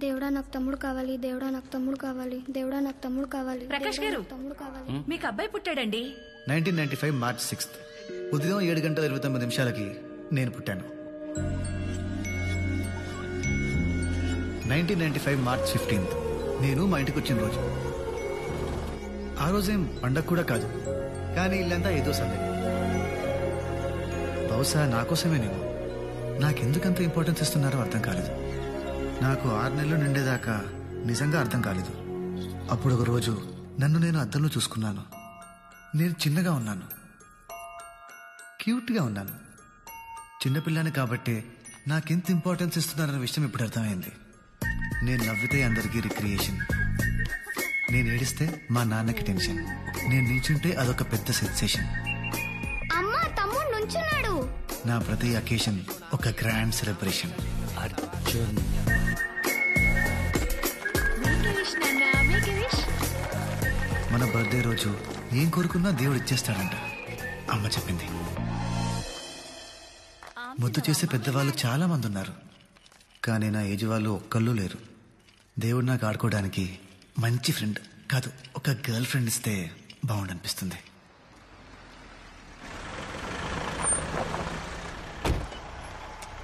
దేవుడా నాకు తమ్ముడు కావాలి, దేవుడా నాకు తమ్ముడు కావాలి, దేవుడా నాకు తమ్ముడు కావాలి. ప్రకాష్ గారు, తమ్ముడు కావాలి. మీకు అబ్బాయి పుట్టాడండి. 1995 మార్చ్ 6 ఉదయం 7:29 నేను పుట్టాను. 1995 మార్చ్ 15 నేను మా ఇంటికి వచ్చిన రోజు. ఆ రోజేం పండగ కూడా కాదు, కానీ ఇల్లంతా ఏదో సందడి. బహుశా నా కోసమేనేమో నాకెందుకంత ఇంపార్టెన్స్ ఇస్తున్నారో అర్థం కాలేదు. నాకు 6 నెలలు నిండేదాకా నిజంగా అర్థం కాలేదు. అప్పుడు ఒక రోజు నన్ను నేను అద్దంలో చూసుకున్నాను. నేను చిన్నగా ఉన్నాను, క్యూట్గా ఉన్నాను. చిన్నపిల్లాని కాబట్టే నాకెంత ఇంపార్టెన్స్ ఇస్తున్నారన్న విషయం ఇప్పుడు అర్థమైంది. నేను నవ్వితే అందరికీ రిక్రియేషన్, నేను ఏడిస్తే మా నాన్నకి టెన్షన్, నేను నిల్చుంటే అదొక పెద్ద సెన్సేషన్. అమ్మా తమ్ముడు నుంచున్నాడు. నా ప్రతి అకేషన్ ఒక గ్రాండ్ సెలబ్రేషన్. అర్జున్ మన బర్త్డే రోజు ఏం కోరుకున్నా దేవుడు ఇచ్చేస్తాడంట అమ్మ చెప్పింది. ముద్దు చేసే పెద్దవాళ్ళు చాలా మంది ఉన్నారు, కానీ నా ఏజ్ వాళ్ళు ఒక్కళ్ళు లేరు. దేవుడు నాకు ఆడుకోవడానికి మంచి ఫ్రెండ్ కాదు, ఒక గర్ల్ ఫ్రెండ్ ఇస్తే బాగుండనిపిస్తుంది.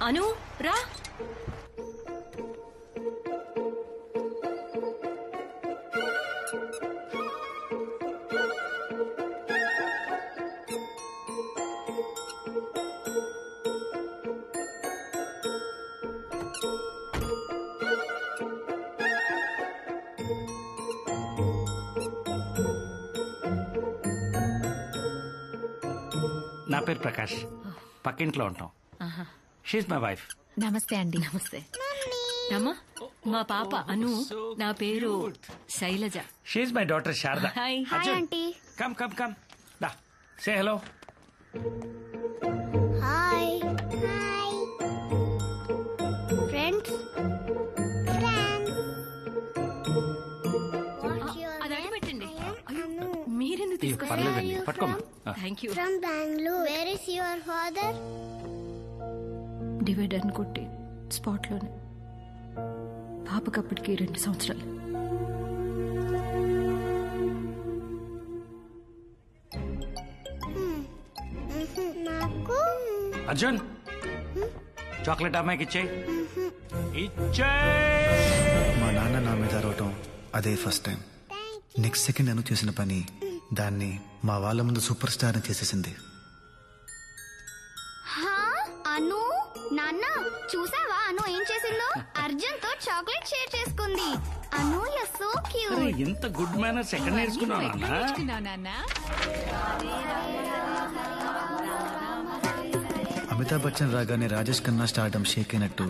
అను రా. నా పేరు ప్రకాష్, పక్కింట్లో ఉంటాం. She my wife. నమస్తే అండి. నమస్తే రమ్మా. మా పాప అను, నా పేరు Shailaja. She my daughter Sharada. Hi. Hi aunty. Come come come, దా say hello. Hi hi friends. అది అడిపెట్టండి. మీరెందుకు తీసుకొచ్చారు? పర్లేదండి, పట్టుకోమ్మా. Thank you. From Bangalore. Where is your father? Divider కొట్టి స్పాట్ లోనే. పాపకి అప్పటికి 2 సంవత్సరాలు. నాకు అర్జున్, చాక్లెట్ అమ్మాయికి ఇచ్చేయి. మా నాన్న నా మీద అరవటం అదే ఫస్ట్ టైం. నెక్స్ట్ సెకండ్ అను చేసిన పని దాన్ని మా వాళ్ళ ముందు సూపర్ స్టార్ చేసేసింది. అను నాన్న చూసావా అను ఏం చేసిందో? అర్జున్ తో చాక్లెట్ షేర్ చేసుకుంది. అను యు సో క్యూట్. ఇంత గుడ్ మేనర్స్ ఎక్కడ నేర్చుకున్నావు నాన్న? అమితాబ్ బచ్చన్ రాగానే రాజేష్ ఖన్నా స్టార్డమ్ షేక్ అయినట్టు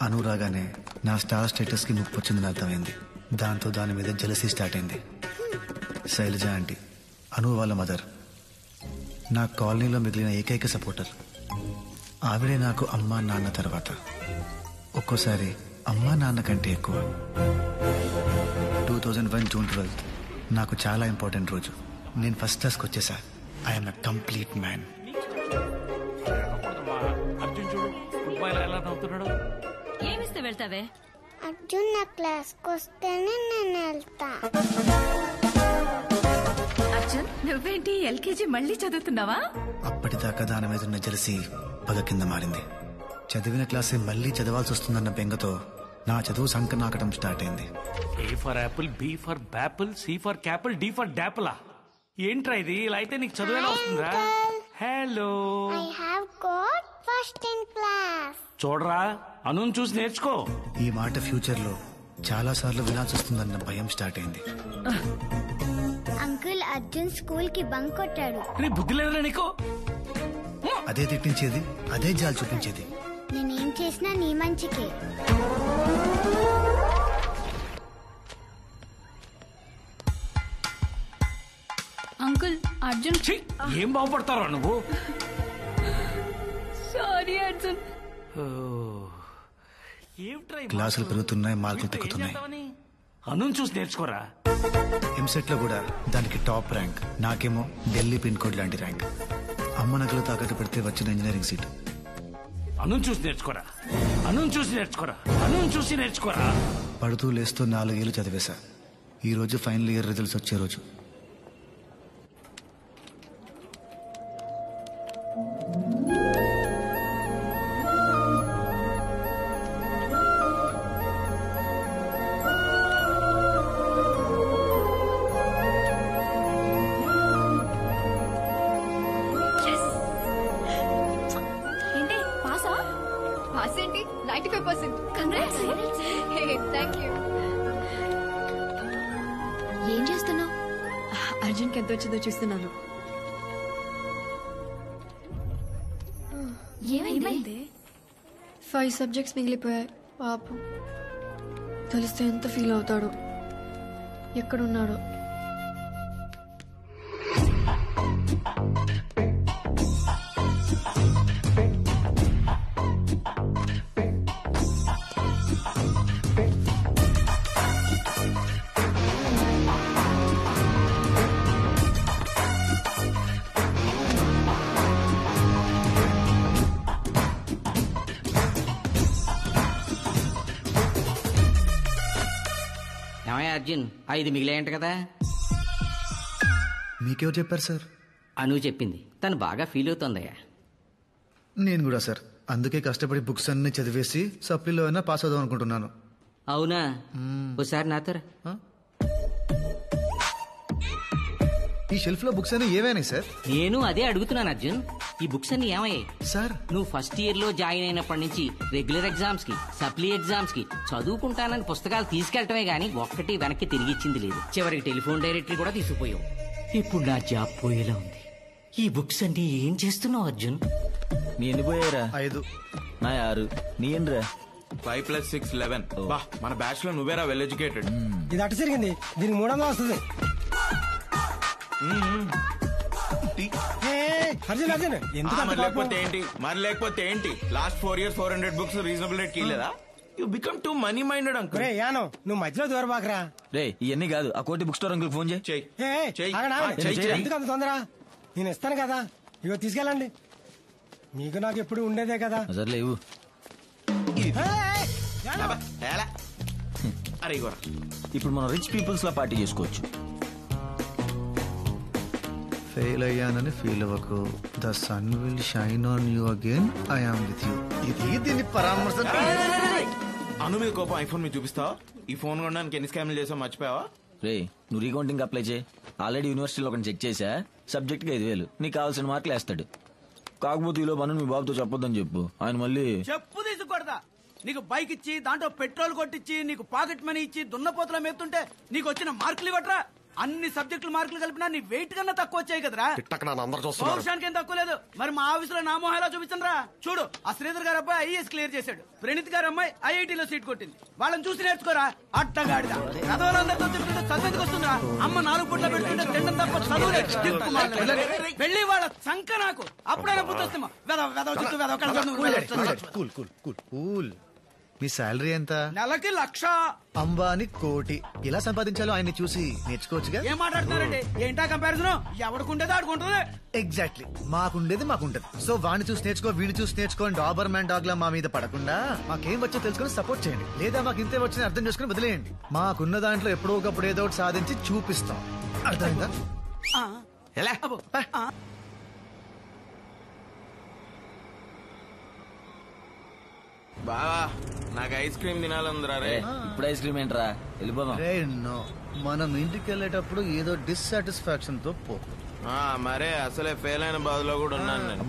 అను రాగానే నా స్టార్ స్టేటస్ కి ముప్పు వచ్చిందని అర్థమైంది. దాంతో దాని మీద జలసీ స్టార్ట్ అయింది. శైలజ ఆంటీ, అను వాళ్ళ మదర్, నా కాలనీలో మిగిలిన ఏకైక సపోర్టర్. ఆవిడే నాకు అమ్మా నాన్న తర్వాత. ఒక్కోసారి అమ్మా నాన్న కంటే ఎక్కువ. 2001 జూన్ 12 నాకు చాలా ఇంపార్టెంట్ రోజు. నేను ఫస్ట్ క్లాస్కి వచ్చేసా. I'm a complete man. Arjun చూడు, ఫుట్బాల్ ఎలా నవ్వుతున్నాడు. ఏమిస్తే వెళ్తావే? అర్జున్ నా క్లాస్కి వస్తేనే నేను వెళ్తా. అర్జున్, నువ్వేంటి ఎల్కేజీ మళ్ళీ చదువుతున్నావా? అప్పటిదాకా దాని మీద ఉన్న జెలసీ పగ కింద మారింది. చదివిన క్లాసే మళ్ళీ చదవాల్సి వస్తుందన్న బెంగతో నా చదువు సంక నాకడం స్టార్ట్ అయింది. A for apple, B for bapple, C for capple, D for డాపిలా. ఏంట్రా ఇది? ఇలా అయితే నీకు చదువు ఎలా వస్తుందా? Hello, I have got first in class. చూడరా, అను చూసి నేర్చుకో. ఈ మాట ఫ్యూచర్ లో చాలా సార్లు వినాల్సి వస్తుందన్న భయం స్టార్ట్ అయింది. అంకుల్ అర్జున్ స్కూల్ కి బంక్ కొట్టాడు. బుద్ధి లేదా నీకు? అదే తిట్టించేది, అదే జాలి చూపించేది. నేనేం చేసినా నీ మంచికే. అంకుల్ అర్జున్. ఏం బాగుపడతారో నువ్వు. సారీ అర్జున్. క్లాసులు పెరుగుతున్నాయి, మార్కులు తగ్గుతున్నాయి. అను చూసి నేర్చుకోరా. ఎంసెట్ లో కూడా దానికి టాప్ ర్యాంక్, నాకేమో ఢిల్లీ పిన్ కోడ్ లాంటి ర్యాంక్. అమ్మ నగలు తాకట్టు పెడితే వచ్చిన ఇంజనీరింగ్ సీట్. అను చూసి నేర్చుకోరా. అను చూసి నేర్చుకోరా, అను చూసి నేర్చుకోరా. పడుతూ లేస్తూ 4 ఏళ్ళు చదివేశా. ఈ రోజు ఫైనల్ ఇయర్ రిజల్ట్స్ వచ్చే రోజు. ఏంటి పాసా? పాస్ ఏంటి? 95%. కంగ్రాట్స్. Thank you. ఏం చేస్తున్నావు? అర్జున్కి ఎంత వచ్చిందో చూస్తున్నాను. ఏమైంది? 5 సబ్జెక్ట్స్ మిగిలిపోయాయి. పాపం తెలిస్తే ఎంత ఫీల్ అవుతాడో, ఎక్కడున్నాడో. అర్జున్ 5 మిగిలాయంట కదా. మీకెవరు చెప్పారు సార్? అను చెప్పింది. తను బాగా ఫీల్ అవుతుందయ్యా. నేను కూడా సార్. అందుకే కష్టపడి బుక్స్ అన్ని చదివేసి సప్లీలో అయినా పాస్ అవుదాం అనుకుంటున్నాను. అవునా? ఒకసారి నాతో రా. ఈ షెల్ఫ్ లో బుక్స్ అన్ని ఏమైనా సార్? నేను అదే అడుగుతున్నాను అర్జున్. ఈ బుక్స్ అన్ని ఏమయ్యాయి సార్? నువ్వు ఫస్ట్ ఇయర్ లో జాయిన్ అయినప్పటి నుంచి రెగ్యులర్ ఎగ్జామ్స్ కి, సప్లీ ఎగ్జామ్స్ కి చదువుకుంటానని పుస్తకాలు తీసుకెళ్లటమే గానీ ఒక్కటి వెనక్కి తిరిగిచ్చింది లేదు. చివరికి టెలిఫోన్ డైరెక్టరీ కూడా తీసుకుపోయావు. ఇప్పుడు నా జాబ్ పోయేలా ఉంది. ఈ బుక్స్ అన్ని ఏం చేస్తున్నావు అర్జున్? నీ ఎన్ని పోయారా? 5. నా 6. నీ ఎన్రా? 5 + 6 11. బా, మన బ్యాచ్ లో నువ్వేరా వెల్ ఎడ్యుకేటెడ్. ఇది అటు జరిగింది. దీనికి 300 వస్తుంది. మరి లేకపోతే ఏంటి last 4 years 400 books reasonable rate కిలేదా? You become too money minded uncle. యానో నువ్వు మధ్యలో దూరబాకరా. రే ఇవన్నీ కాదు, ఆ కోటి బుక్ స్టోర్ అంకుల్ ఫోన్ చేయి. ఎందుకు అంత తొందర? నేను ఇస్తాను కదా, ఇగో తీసుకెళ్ళండి. మీకు నాకు ఎప్పుడు ఉండేదే కదా. సర్లే ఇవ్వు. అరే ఇప్పుడు మనం రిచ్ పీపుల్స్ లా పార్టీ చేసుకోవచ్చు. ఫెయిల్ అయ్యానని ఫీల్ అవ్వకు. The sun will shine on you again. I am with you. ఇది దీని పరామర్శ. అను మీద కోపం ఐఫోన్ మీద చూపిస్తావా? ఈ ఫోన్ కొనడానికి ఎన్ని స్కామ్లు చేసావు మర్చిపోయావా? రే నువ్వు రీకౌంటింగ్ అప్లై చేయి. ఆల్రెడీ యూనివర్సిటీలో ఒకటి చెక్ చేసా. సబ్జెక్ట్ కి 5,000. నీకు కావాల్సిన మార్కులు వేస్తాడు. కాకపోతే ఈలో పని మీ బాబుతో చెప్పొద్దని చెప్పు. ఆయన మళ్ళీ చెప్పు తీసుకొడతా. నీకు బైక్ ఇచ్చి దాంట్లో పెట్రోల్ కొట్టించి నీకు పాకెట్ మనీ ఇచ్చి దున్నపోతల మేపుతుంటే నీకు వచ్చిన మార్కులు ఇవ్వట్రా? అన్ని సబ్జెక్టులు మార్కులు కలిపినా నీ వెయిట్ కన్నా తక్కువ వచ్చాయి కదరా. పౌరుషానికి ఏం తక్కువ లేదు. మరి మా ఆఫీసులో నా మొహలా చూపించరా. చూడు, ఆ శ్రీధర్ గారు అబ్బాయి ఐఏఎస్ క్లియర్ చేశాడు. ప్రణీత్ గారు అమ్మాయి ఐఐటీలో సీట్ కొట్టింది. వాళ్ళని చూసి నేర్చుకోరా. అట్టగాడిదా చదవాలందరితో తింటుంటే చదివేందుకు వస్తుందా? అమ్మ 4 పూట్ల పెడుతుంటే తిండం తప్ప చదువులేదు. వెళ్ళి వాళ్ళ సంక నాకు అప్పుడైనా బుద్ధి వస్తామా? మీ శాలరీ ఎంత? నెలకి 1,00,000. అంబానీ 1,00,00,000. ఎలా సంపాదించాలో ఆయన్ని చూసి నేర్చుకోవచ్చుగా. ఏం మాట్లాడుతున్నారండి? ఏంటా కంపారిజన్? ఎవడుకుంటేదో ఆడుకుంటుంది. ఎగ్జాక్ట్లీ, మాకుండేది మాకుంటది. సో వాడిని చూసి నేర్చుకో, వీడిని చూసి నేర్చుకోని డాబర్ మ్యాన్ డాగ్ లా మా మీద పడకుండా మాకేం వచ్చో తెలుసుకొని సపోర్ట్ చేయండి. లేదా మాకు ఇంతే వచ్చిన అర్థం చేసుకుని వదిలేయండి. మాకున్న దాంట్లో ఎప్పుడో ఒకప్పుడు ఏదో ఒకటి సాధించి చూపిస్తాం. అర్థమైందా? బావా నాకు ఐస్ క్రీమ్ తినాలందరా. రే ఇప్పుడు ఐస్ క్రీమ్ ఏంట్రా? వెళ్ళిపోదాం. మనం ఇంటికి వెళ్ళేటప్పుడు ఏదో డిస్సాటిస్ఫాక్షన్ తో పో. మరే అసలే ఫెయిల్ అయిన బాధలో కూడా ఉన్నాను నేను.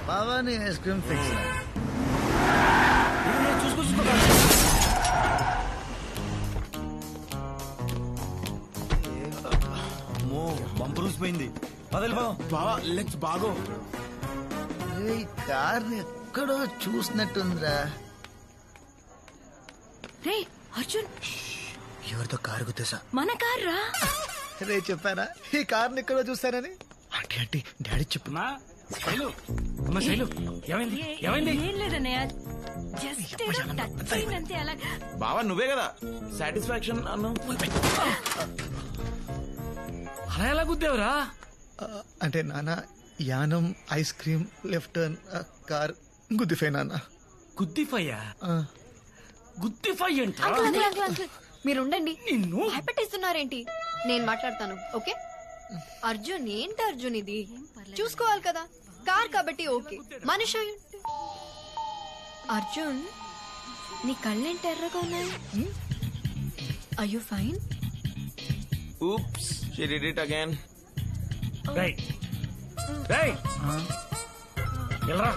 బావా నీ ఐస్ క్రీమ్ ఫిక్స్. బంపర్ ఊసిపోయింది. బావా లెట్స్ బాగో. కార్ని ఎక్కడో చూసినట్టుందిరా. రే అర్జున్, ఎవరితో కారు గుద్దేశా? మన కార్ రా. రే చెప్పానా ఈ కార్ని ఎక్కడో చూస్తానని? అంటే డాడీ చెప్పు. ఏం లేదన్నయ్య, జస్ట్ టచ్ అయిందంతే. అలా బావా నువ్వే కదా సాటిస్ఫాక్షన్ అన్నావు. అలా ఎలా గుద్దేవరా? అంటే నాన్న Yanam ice cream left turn car గుద్దిపోయి నాన్న. గుద్దిఫయ్యా గుద్దిఫై ఏంట్రా అంకుల్ అంకుల్ అంకుల్ అంకుల్ మీరు ఉండండి. నిన్ను భయపెట్టిస్తున్నారేంటి? నేను మాట్లాడతాను. ఓకే అర్జున్, ఏంటి అర్జున్ ఇది? చూసుకోవాలి కదా. కార్ కాబట్టి ఓకే, మనిషి అర్జున్ నీ కళ్ళేంటి ఎర్రగా ఉన్నాయి? Are you fine? Oops, she did it again. Right right వెళ్ళరా.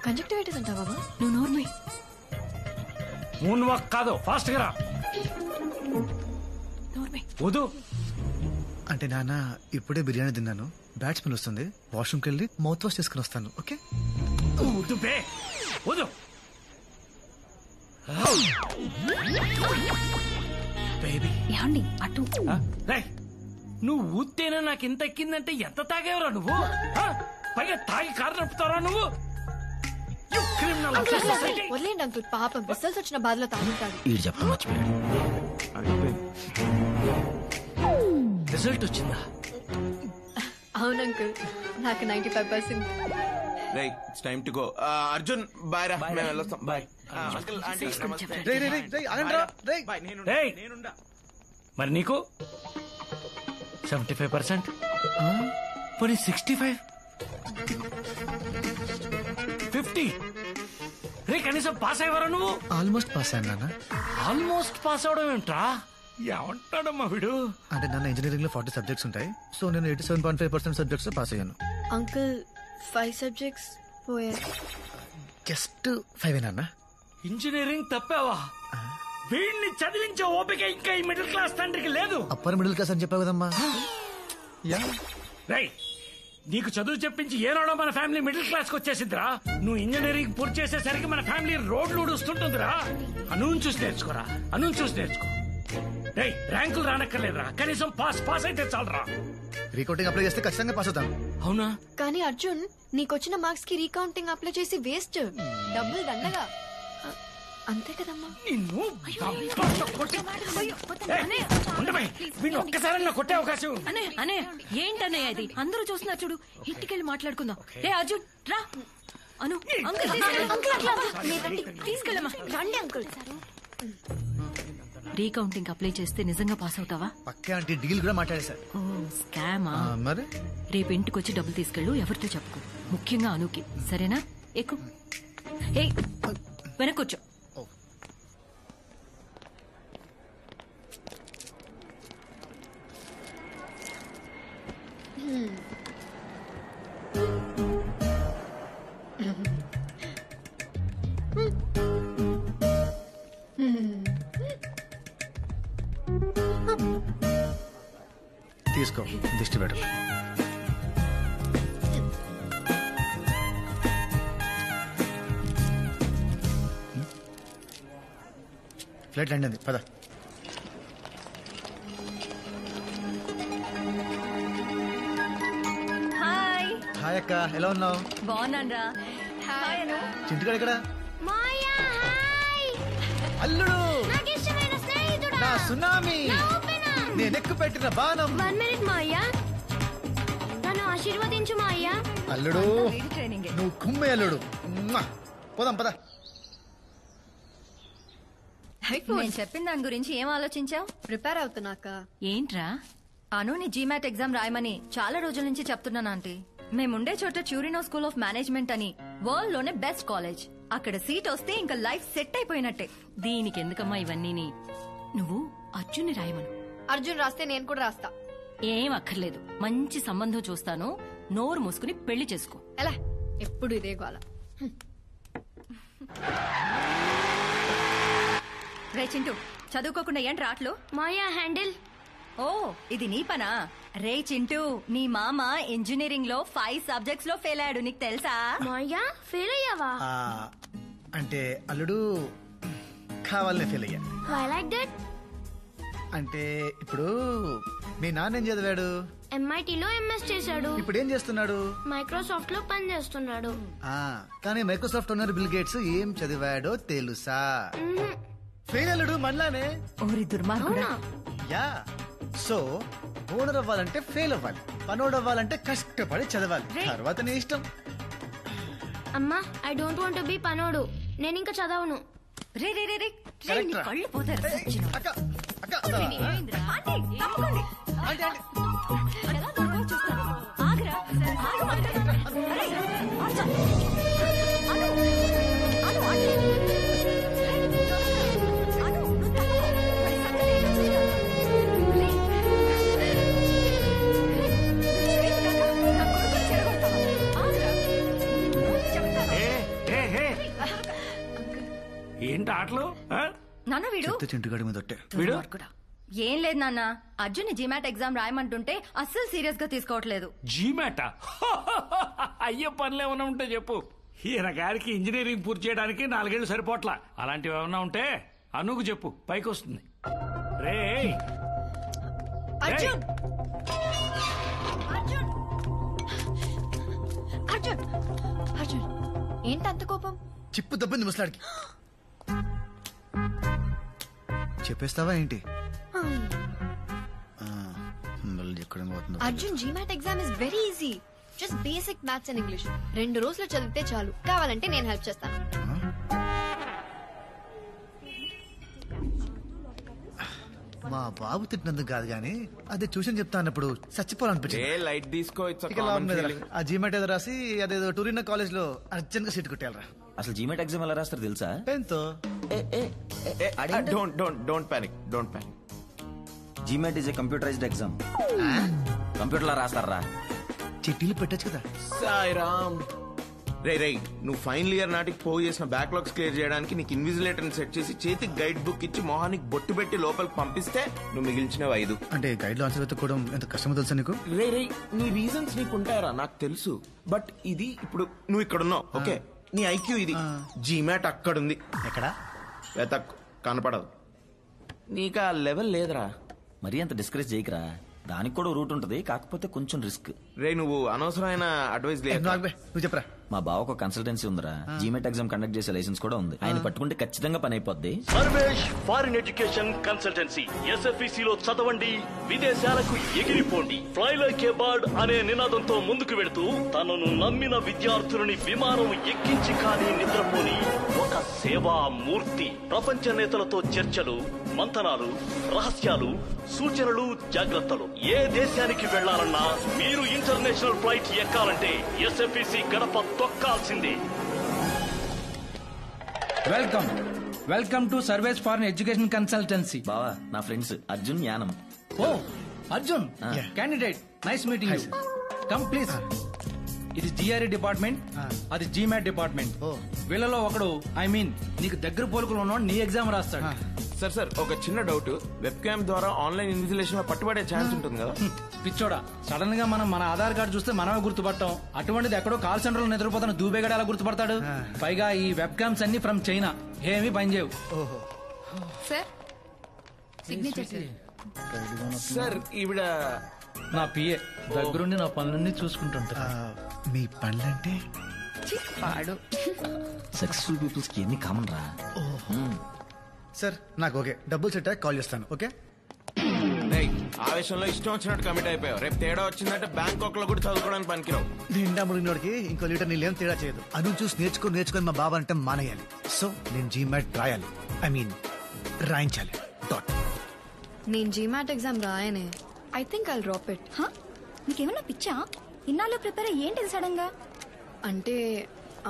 కంజక్టివిటీస్ అంటావా బాబా? నువ్వు నోర్మే. మూన్ వాక్ కాదు, ఫాస్ట్ గా రా. నోర్మే. వదు. అంటే నాన్న ఇప్పుడే బిర్యానీ తిన్నాను, బ్యాట్ స్మెల్ వస్తుంది, వాష్రూమ్కి వెళ్ళి మౌత్ వాష్ చేసుకుని వస్తాను. ఓకే వదు బే వదు. బేబీ ఏమండి అటు రేయ్, నువ్వు ఊత్తేనే నాకు ఇంత ఎక్కిందంటే ఎంత తాగేవరా నువ్వు? ఆ? పైగా తాగి కారు నడుపుతారా నువ్వు? You criminal of society. వదిలేండి అంకుల్, పాపం రిజల్ట్స్ వచ్చిన బాధలో తాగుతాడు. ఈడు చెప్పడం మర్చిపోయాడు. రిజల్ట్ వచ్చిందా? అవును అంకుల్, నాకు 95%. Right, it's time to go. Arjun, bye ra. మేము వెళ్ళొస్తాం. Bye. Uncle, auntie, namaste. Bye. రేయ్, మరి నీకు 75%, పోనీ 65, 50. రే కనీసం పాస్ అయ్యేవారా నువ్వు? ఆల్మోస్ట్ పాస్ అయ్యాను నాన్న. ఆల్మోస్ట్ పాస్ అవడం ఏంట్రా? ఏమంటాడమ్మా వీడు? అంటే నాన్న ఇంజనీరింగ్ లో 40 సబ్జెక్ట్స్ ఉంటాయి, సో నేను 87.5% సబ్జెక్ట్స్ పాస్ అయ్యాను. అంకుల్ 5 సబ్జెక్ట్స్ పోయాయి. జస్ట్ 5 నాన్న. ఇంజనీరింగ్ తప్పావా? వీడిని చదివించే ఓపిక ఇంకా ఈ మిడిల్ క్లాస్ తండ్రికి లేదు. అప్పర్ మిడిల్ క్లాస్ అని చెప్పావు కదమ్మా. రై, నీకు చదువు చెప్పించి ఏనాడో మన ఫ్యామిలీ మిడిల్ క్లాస్ కి వచ్చేసిందిరా. నువ్వు ఇంజనీరింగ్ పూర్తి చేసేసరికి మన ఫ్యామిలీ రోడ్లు ఊడుస్తుంటుందిరా. అనూన్ చూసి నేర్చుకోరా, అనూన్ చూసి నేర్చుకో. రై, ర్యాంకులు రానక్కర్లేదురా, కనీసం పాస్ అయితే చాలరా. రీకౌంటింగ్ అప్లై చేస్తే ఖచ్చితంగా పాస్ అవుతాను. అవునా? కానీ అర్జున్, నీకొచ్చిన మార్క్స్ కి రీకౌంటింగ్ అప్లై చేసి వేస్ట్, డబ్బులు దండగా. అంతే కదమ్మా. నిన్ను వీడిని ఒక్కసారి కొట్టే అవకాశం. అనే అనే ఏంటనే అది? అందరూ చూస్తున్నారు చూడు, ఇంటికెళ్ళి మాట్లాడుకుందాం. రే అర్జున్ రా. అను తీసుకెళ్ళమ్మా. రండి అంకుల్. రీకౌంటింగ్ అప్లై చేస్తే నిజంగా పాస్ అవుతావా? పక్కే ఆంటీ డీల్ కూడా మాట్లాడేశారు. ఓ స్కామా? మరి రేపు ఇంటికి వచ్చి డబ్బులు తీసుకెళ్ళు, ఎవరితో చెప్పుకో, ముఖ్యంగా అనుకి. సరేనా? ఎక్కు. ఏ వెనకొచ్చు. తీసుకో, దిష్టి పెట్టు. ఫ్లైట్ ల్యాండ్ అయింది, పద. హాయ్. హాయ్ అక్క, ఎలా ఉన్నావు? బాగున్నాన్రా. హాయ్ అను. చింటిగాడు ఇక్కడ. మాయా హాయ్. అల్లుడు, నాకు ఇష్టమైన స్నేహితుడా, నా సునామీ, నా ఓపెనా, నేనెక్కు పెట్టిన బాణం. 1 మినిట్ మాయా, నన్ను ఆశీర్వదించు మాయా. అల్లుడు, నువ్వు కుమ్మే అల్లుడు. పోదాం పద. నేను చెప్పిన దాని గురించి ఏం ఆలోచించావు? ప్రిపేర్ అవుతున్నాక. ఏంట్రా? అను నీ జీమాట్ ఎగ్జామ్ రాయమని చాలా రోజుల నుంచి చెప్తున్నాను ఆంటీ. మేముండే చోట చ్యూరినో స్కూల్ ఆఫ్ మేనేజ్మెంట్ అని వరల్డ్ లోనే బెస్ట్ కాలేజ్. అక్కడ సీట్ వస్తే ఇంకా లైఫ్ సెట్ అయిపోయినట్టే. దీనికి ఎందుకమ్మా ఇవన్నీ? నువ్వు అర్జున్ని రాయమను. అర్జున్ రాస్తే నేను కూడా రాస్తా. ఏం అక్కర్లేదు, మంచి సంబంధం చూస్తాను, నోరు మూసుకుని పెళ్లి చేసుకో. ఎలా ఎప్పుడు ఇదే గోల. రే చింటూ, చదువుకోకుండా ఏంటి రాట్లు? మాయా హ్యాండిల్. ఓ ఇది నీ పనా? రే చింటూ, నీ మామ ఇంజనీరింగ్ లో 5 సబ్జెక్ట్స్ లో ఫెయిల్ అయ్యాడు, నీకు తెలుసా? మాయా ఫెయిల్ అయ్యావా? అంటే అల్లుడు కావాలనే ఫెయిల్ అయ్యా. Why like that? అంటే ఇప్పుడు మీ నాన్న ఏం చదివాడు? MIT లో MS చేశాడు. ఇప్పుడు ఏం చేస్తున్నాడు? మైక్రోసాఫ్ట్ లో పని చేస్తున్నాడు. కానీ మైక్రోసాఫ్ట్ ఓనర్ బిల్ గేట్స్ ఏం చదివాడో తెలుసా? ఫెయిల్ అల్లుడు మనలానే. ఓరి దుర్మార్గుడా. యా, సో ఓనర్ అవ్వాలంటే ఫెయిల్ అవ్వాలి, పనోడు అవ్వాలంటే కష్టపడి చదవాలి, తర్వాత నీ ఇష్టం. అమ్మా, I don't want to be పనోడు. నేను ఇంకా చదవను. రే రే రే రే రే, నీ కళ్ళు పోతారు సచ్చినోడు. ఏమైందిరా? ఆంటీ, తప్పకండి. ఎలా దొరకవో చూస్తాను. ఆగురా, ఆగు అంటున్నాను. అరే, ఆగు. అను, అను, ఆంటీ. రే, అను, నువ్వు తప్పుకో. మరి సంగతి ఏంటో చూస్తాను. రే, చేయి కాక, నా కొడుకుని చెడగొడతావా? ఆగురా, చెప్తాను. ఏంటి ఆటలు? నాన్న వీడు చింటుగాడి మీద ఒట్టే. వీడు ఏం లేదు నాన్న, అర్జున్ జీమాట్ ఎగ్జామ్ రాయమంటుంటే అస్సలు సీరియస్ గా తీసుకోవట్లేదు. జీమాటా? అయ్యే పనులు ఏమైనా ఉంటే చెప్పు. ఈయన గారికి ఇంజనీరింగ్ పూర్తి చేయడానికి 4 ఏళ్లు సరిపోట్లా. అలాంటివి ఏమైనా ఉంటే అనుకు చెప్పు, పైకి వస్తుంది. రే అర్జున్, అర్జున్, అర్జున్, అర్జున్, ఏంటి అంత కోపం? చిప్పు దబ్బింది ముసలాడికి. చెప్పేస్తావా ఏంటి? Arjun, GMAT exam is very easy. Just basic maths and English. 2 రోజులు చదివితే చాలు. కావాలంటే నేను హెల్ప్ చేస్తాను. మా బాబు తిట్టినందుకు కాదు గానీ అదే ట్యూషన్ చెప్తా అన్నప్పుడు చచ్చిపోవాలనిపించింది. లైట్ తీసుకో. ఆ జీమాట్ ఏదో రాసి అదేదో టూరిన్ కాలేజ్ లో అర్జెంట్ గా సీట్ కొట్టేయాలరా. అసలు జీమెట్ ఎగ్జామ్ ఎలా రాస్తారు తెలుసా? పెన్ తో. Don't panic. GMAT is a computerized exam. Computer లో రాస్తారా? చిట్టీలు పెట్టచ్చు కదా. సాయిరామ్. రే నువ్వు ఫైనల్ ఇయర్ నాటికి పోగు చేసిన బ్యాక్లాగ్స్ క్లియర్ చేయడానికి నీకు ఇన్విజిలేటర్ సెట్ చేసి చేతికి గైడ్ బుక్ ఇచ్చి మొహానికి బొట్టు పెట్టి లోపలికి పంపిస్తే నువ్వు మిగిల్చినవి 5. అంటే గైడ్ లో ఆన్సర్ వెతుక్కోవడం ఎంత కష్టమో తెలుసా నీకు? రే నీ రీజన్స్ నీకు ఉంటాయరా, నాకు తెలుసు. బట్ ఇది ఇప్పుడు నువ్వు ఇక్కడ ఉన్నావు, ఓకే? నీ ఐక్యూ ఇది. జీమాట్ అక్కడుంది. ఎక్కడ? వెతక్కు, కనపడదు. నీకు ఆ లెవెల్ లేదురా. మరీ అంత డిస్కరేజ్ చేయకరా. దానికి కూడా రూట్ ఉంటది, కాకపోతే కొంచెం రిస్క్. రే నువ్వు అనవసరమైన అడ్వైస్ లేదు. నువ్వు చెప్పరా. మా బావకు కన్సల్టెన్సీ ఉందిరా. జీమెట్ ఎగ్జామ్ కండక్ట్ చేసే లైసెన్స్ కూడా ఉంది. ఆయన పట్టుకుంటే ఖచ్చితంగా పని అయిపోద్ది. Sarvesh foreign education consultancy. SFEC లో చదవండి, విదేశాలకు ఎగిరిపోండి. ఫ్లై లైక్ ఏ బర్డ్ అనే నినాదంతో ముందుకు వెళుతూ తనను నమ్మిన విద్యార్థులని విమానం ఎక్కించి కానీ నిద్రపోని ఒక సేవా మూర్తి. ప్రపంచ నేతలతో చర్చలు, మంతనాలు, రహస్యాలు, సూచనలు, జాగ్రత్తలు. ఏ దేశానికి వెళ్లాలన్నా మీరు ఇంటర్నేషనల్ ఫ్లైట్ ఎక్కాలంటే SFEC గడప తొక్కాల్సిందే. Welcome to Sarvesh foreign education consultancy. బావా, నా ఫ్రెండ్స్ అర్జున్, యానం. ఓ Arjun, candidate, nice meeting you. Come please. ఇది GRE డిపార్ట్మెంట్, అది జీమాట్ డిపార్ట్మెంట్. వీళ్ళలో ఒకడు, ఐ మీన్ నీకు దగ్గర పోలుకులు ఉన్నవాడు నీ ఎగ్జామ్ రాస్తాడు. సార్ ఒక చిన్న డౌట్. వెబ్ క్యామ్ ద్వారా ఆన్లైన్ ఇన్విజిలేషన్ లో పట్టుబడే ఛాన్స్ ఉంటుంది కదా? పిచ్చోడా, సడన్ గా మన ఆధార్ కార్డు చూస్తే మనమే గుర్తుపట్టాం. అటువంటిది ఎక్కడో కాల్ సెంటర్ లో నిద్రపోతున్న దూబేగాడు ఎలా గుర్తుపడతాడు? పైగా ఈ వెబ్ క్యామ్స్ అన్ని ఫ్రమ్ చైనా, ఏమీ పనిచేయవు. సార్, సిగ్నేచర్ సార్ ఈవిడ నా పిఏ, దగ్గరుండి నా పనులన్నీ చూసుకుంటుంటా. మీ పనులంటే సక్సెస్ఫుల్ పీపుల్స్ కి ఎన్ని కామన్ రా. సార్ నాకు ఓకే, డబ్బులు సెట్ అయ్యాక కాల్ చేస్తాను. ఓకే? ఆవేశంలో ఇష్టం వచ్చినట్టు కమిట్ అయిపోయావు. రేపు తేడా వచ్చిందంటే బ్యాంకాక్ లో కూడా చదువుకోవడానికి పనికిరావు. నిండా మునిగినోడికి ఇంకో లీటర్ నీళ్ళేం తేడా చేయదు. అను చూసి నేర్చుకొని మా బాబా అంటే మానేయాలి. సో నేను జీమాట్ రాయాలి, ఐ మీన్ రాయించాలి. నేను జీమాట్ ఎగ్జామ్ రాయనే. I think I'll drop it. నీకేమన్నా పిచ్చా? ఇన్నాళ్ళు ప్రిపేర్ ఏంటిది సడన్ గా? అంటే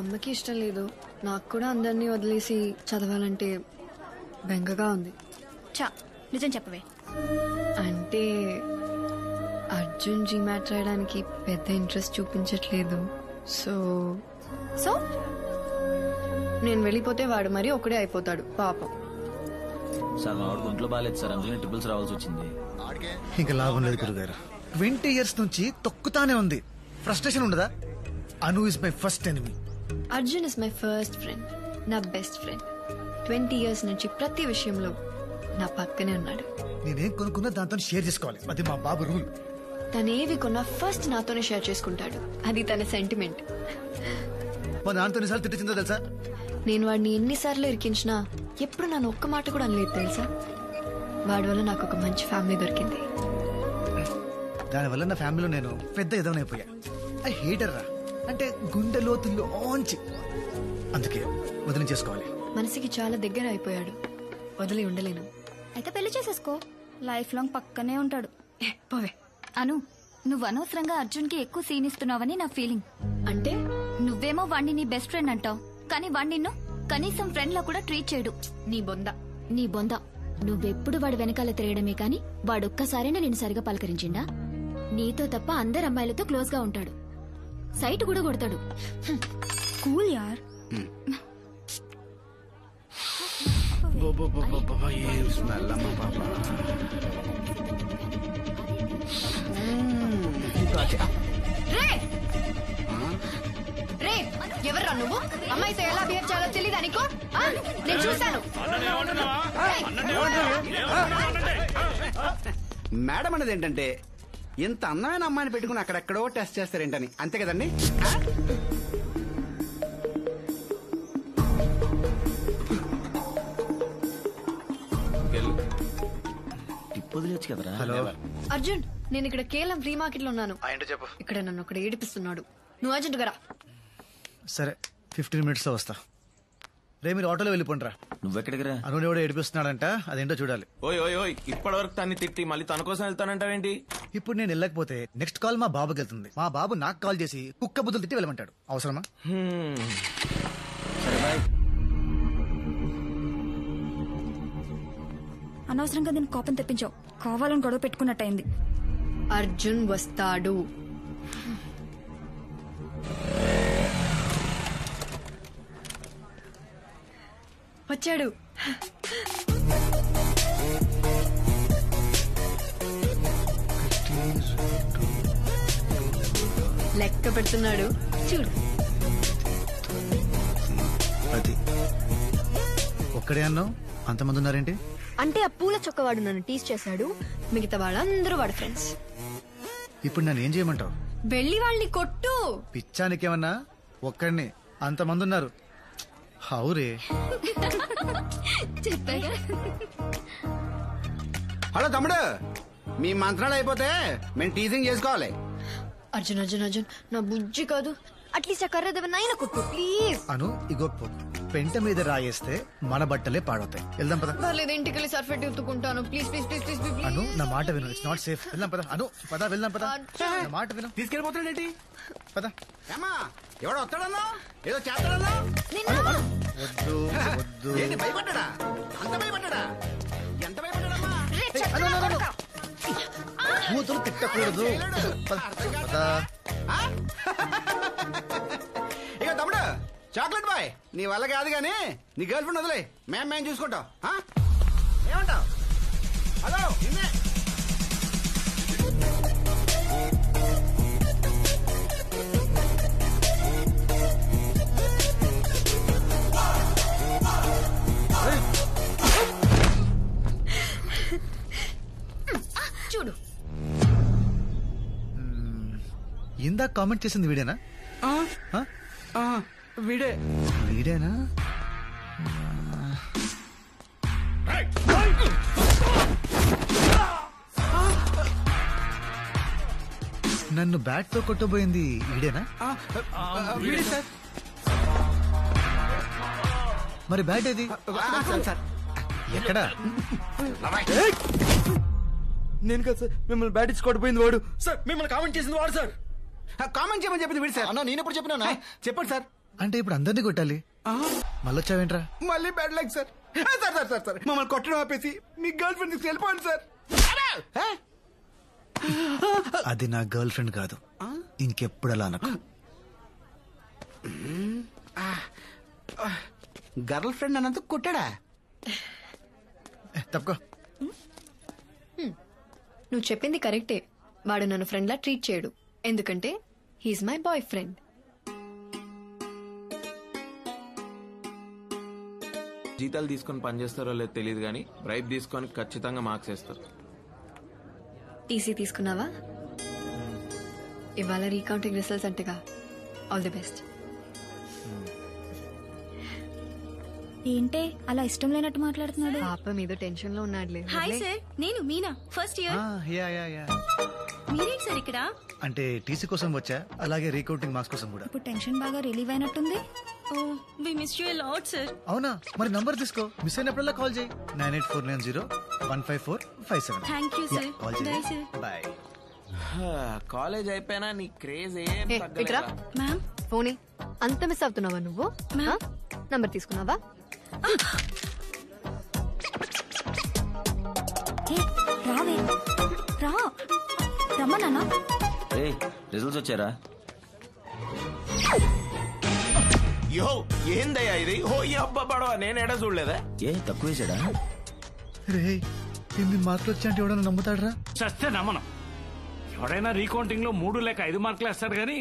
అమ్మకి ఇష్టం లేదు, నాకు కూడా అందరినీ వదిలేసి చదవాలంటే బెంగగా ఉంది. చా, నిజం చెప్పవే. అంటే అర్జున్ జీమాట్ రాయడానికి పెద్ద ఇంట్రెస్ట్ చూపించట్లేదు. సో నేను వెళ్ళిపోతే వాడు మరి ఒకడే అయిపోతాడు పాపం. సార్ మా వాడికి ఒంట్లో బాగాలేదు సార్, అందుకని ట్రిపుల్స్ రావాల్సి వచ్చింది. ఇంకా లాభం లేదు గురుగారు. 20 years నుంచి తొక్కుతానే ఉంది. ఫ్రస్ట్రేషన్ ఉండదా? Anu is my first enemy. Arjun is my first friend, నా బెస్ట్ ఫ్రెండ్. 20 years నుంచి ప్రతి విషయంలో నా పక్కనే ఉన్నాడు. నేనేం కొనుక్కున్నా దాంతో షేర్ చేసుకోవాలి, అది మా బాబు రూల్. తనేవి కొన్నా ఫస్ట్ నాతోనే షేర్ చేసుకుంటాడు, అది తన సెంటిమెంట్. మా నాన్నతో ఎన్నిసార్లు తిట్టిందో తెలుసా? నేను వాడిని ఎన్నిసార్లు ఇరికించినా ఎప్పుడు నన్ను ఒక్క మాట కూడా అనలేదు తెలుసా. వాడి వల్ల నాకు ఒక మంచి ఫ్యామిలీ దొరికింది. దానివల్ల నా ఫ్యామిలీలో నేను పెద్ద ఎదవనైపోయా. ఐ హేటర్ రా. అంటే గుండె లోతుల్లోంచి అందుకే వదిలించేసుకోవాలి. మనసుకి చాలా దగ్గర అయిపోయాడు, వదిలి ఉండలేను. అయితే పెళ్లి చేసేసుకో, లైఫ్ లాంగ్ పక్కనే ఉంటాడు. పోవే. అను, నువ్వు అనవసరంగా అర్జున్ కి ఎక్కువ సీన్ ఇస్తున్నావని నా ఫీలింగ్. అంటే నువ్వేమో వాణ్ణి నీ బెస్ట్ ఫ్రెండ్ అంటావు, కానీ వాణ్ణి నిన్ను కనీసం ఫ్రెండ్ లా కూడా ట్రీట్ చేయడు. నీ బొంద నువ్వెప్పుడు వాడు వెనకాల తిరగడమే కాని వాడొక్కసారైనా నేను సరిగా పలకరించిండా? నీతో తప్ప అందరు అమ్మాయిలతో క్లోజ్ గా ఉంటాడు, సైట్ కూడా కొడతాడు. కూల్ యార్. ఏం స్మెల్ అమ్మా పాప. రే, ఎవర్రా నువ్వు? అమ్మాయితో ఎలా బిహేవ్ చేయాలో తెలీదా నీకు? నేను చూశాను. మేడం అనేది ఏంటంటే ఇంత అందమైన అమ్మాయిని పెట్టుకుని అక్కడెక్కడో టెస్ట్ చేస్తారేంటని, అంతే కదండి? వదిలేచ్చు కదరా. హలో అర్జున్, నేను ఇక్కడ కేవలం ఫ్రీ మార్కెట్ లో ఉన్నాను. చెప్పు. ఇక్కడ నన్ను ఒకటి ఏడిపిస్తున్నాడు. నువ్వు అర్జెంట్ గా రా. సరే 15 minutes లో వస్తా. రే మీరు ఆటోలో వెళ్ళిపోండిరా. నువ్వెక్కడికి రా? అనుని ఎవడో ఏడిపిస్తున్నాడంట, అదేంటో చూడాలి. ఓయ్ ఓయ్ ఓయ్, ఇప్పటి వరకు తన్ని తిట్టి మళ్ళీ తన కోసం వెళ్తానంటావేంటి? ఇప్పుడు నేను వెళ్ళకపోతే నెక్స్ట్ కాల్ మా బాబుకి వెళ్తుంది. మా బాబు నాకు కాల్ చేసి కుక్క బుద్ధులు తిట్టి వెళ్ళమంటాడు. అవసరమా? సరే బాయ్. అనవసరంగా నేను కోపం తెప్పించావు, కావాలని గొడవ పెట్టుకున్నట్టయింది. అర్జున్ వస్తాడు. వచ్చాడు. లెక్క పెడుతున్నాడు, చూడు. అది ఒక్కడే అన్నావు, అంతమంది ఉన్నారేంటి? అంటే ఆ పూల చొక్కవాడు నన్ను టీస్ చేశాడు, మిగతా వాళ్ళందరూ వాడు ఫ్రెండ్స్. ఇప్పుడు నన్ను ఏం చేయమంటావు? వెళ్ళి వాళ్ళని కొట్టు. పిచ్చానికేమన్నా? ఒక్కడిని అంతమంది ఉన్నారు. హౌరే. చెప్పాగా. హలో తమ్ముడు, మీ మంత్రాలు అయిపోతే మేము టీజింగ్ చేసుకోవాలి. అర్జున్ అర్జున్ అర్జున్, నా బుజ్జి కాదు, అట్లీస్ట్ ఆ కర్ర దేవనైనా కొట్టు ప్లీజ్. అను ఇగో పెంట మీద రాయేస్తే మన బట్టలే పాడవుతాయి. వెళ్దాం పద. పర్లేదు, ఇంటికి వెళ్ళి సర్ఫెట్ ఎత్తుకుంటాను. Please please please please please. Anu నా మాట విను, ఇట్స్ నాట్ సేఫ్. వెళ్దాం పద. అను పద, వెళ్దాం పద. నా మాట విను. తీసుకెళ్ళిపోతాడేంటి? పద. ఏమా ఎవడో వస్తాడన్నా, ఏదో చేస్తాడన్నా? వద్దు వద్దు. ఏంటి భయపడ్డా? అంత భయపడ్డా? ఎంత భయపడ్డాడమ్మా? కూతురు తిట్టకూడదు. పద, పద. ఇక తమ్ముడు, చాక్లెట్ బాయ్, నీ వల్ల కాదు గానీ నీ గర్ల్ ఫ్రెండ్ వదిలే, మేము చూసుకుంటాం. ఏమంటావు? హలో నిన్నే. చూడు, ఇందాక కామెంట్ చేసింది వీడేనా? వీడే. వీడేనా? నన్ను బ్యాట్ తో కొట్టబోయింది వీడేనా? వీడే సార్. మరి బ్యాట్ ఏది? సార్ ఎక్కడా? నేను కదా సార్, మిమ్మల్ని బ్యాట్ ఇచ్చి కొట్టిపోయింది వాడు. సార్ మిమ్మల్ని కామెంట్ చేసింది వాడు సార్. కామెంట్ చేయమని చెప్పింది వీడు సార్. అన్నా నేను ఎప్పుడు చెప్పినా? చెప్పండి సార్. అంటే ఇప్పుడు అందరినీ కొట్టాలి? మళ్ళొచ్చావేంట్రా? మళ్ళీ bad like sir. Sir sir sir sir మమ్మల్ని కొట్టడం ఆపేసి మీ గర్ల్ ఫ్రెండ్ తీసుకు వెళ్ళిపోండి సార్. అది నా గర్ల్ ఫ్రెండ్ కాదు, ఇంకెప్పుడు అలా అనకు. గర్ల్ ఫ్రెండ్ అన్నందుకు కొట్టాడా? తప్పుకో. నువ్వు చెప్పింది కరెక్టే. వాడు నన్ను ఫ్రెండ్ లా ట్రీట్ చేయడు, ఎందుకంటే హీఈస్ మై బాయ్ ఫ్రెండ్. జీతాలు తీసుకొని పనిచేస్తారో లేదో తెలియదు కానీ బ్రైబ్ తీసుకొని ఖచ్చితంగా మార్క్స్ వేస్తారు. టీసీ తీసుకున్నావా? ఇవాళ రీకౌంటింగ్ రిజల్ట్స్ అంటగా. All the best. ఏంటే అలా ఇష్టం లేనట్టు మాట్లాడుతున్నాడు? పాప మీద టెన్షన్ లో ఉన్నాడులే. హాయ్ సార్, నేను మీనా, ఫస్ట్ ఇయర్. మీరేంటి సార్ ఇక్కడ? అంటే టీసీ కోసం వచ్చా, అలాగే రీకౌంటింగ్ మార్క్స్ కోసం కూడా. ఇప్పుడు టెన్షన్ బాగా రిలీవ్ అయినట్టుంది. We miss you lot sir. అవునా, మరి నంబర్ తీసుకో, మిస్ అయినప్పుడల్లా కాల్ చేయి. 9849015457. Thank you sir. Call bye చేయి. సార్. బాయ్. కాలేజ్ అయిపోయినా నీ క్రేజ్ ఏం ఇక్కడ తగ్గలేదా? మ్యామ్ ఫోన్ అంత మిస్ అవుతున్నావా నువ్వు? నంబర్ తీసుకున్నావా? రావే రా రమ్మా నాన్న. రిజల్ట్స్ వచ్చారా? యో ఏందయ్యా ఇది? ఓ ఈ అబ్బా పడవ నేను ఎడ చూడలేదా? ఏ తక్కువ వేసాడా? రే 8 మార్కులు వచ్చాయంటే ఎవడన్నా నమ్ముతాడరా? చస్తే నమ్మను. ఎవడైనా రీకౌంటింగ్ లో 3 లేక 5 మార్కులు వేస్తాడు గానీ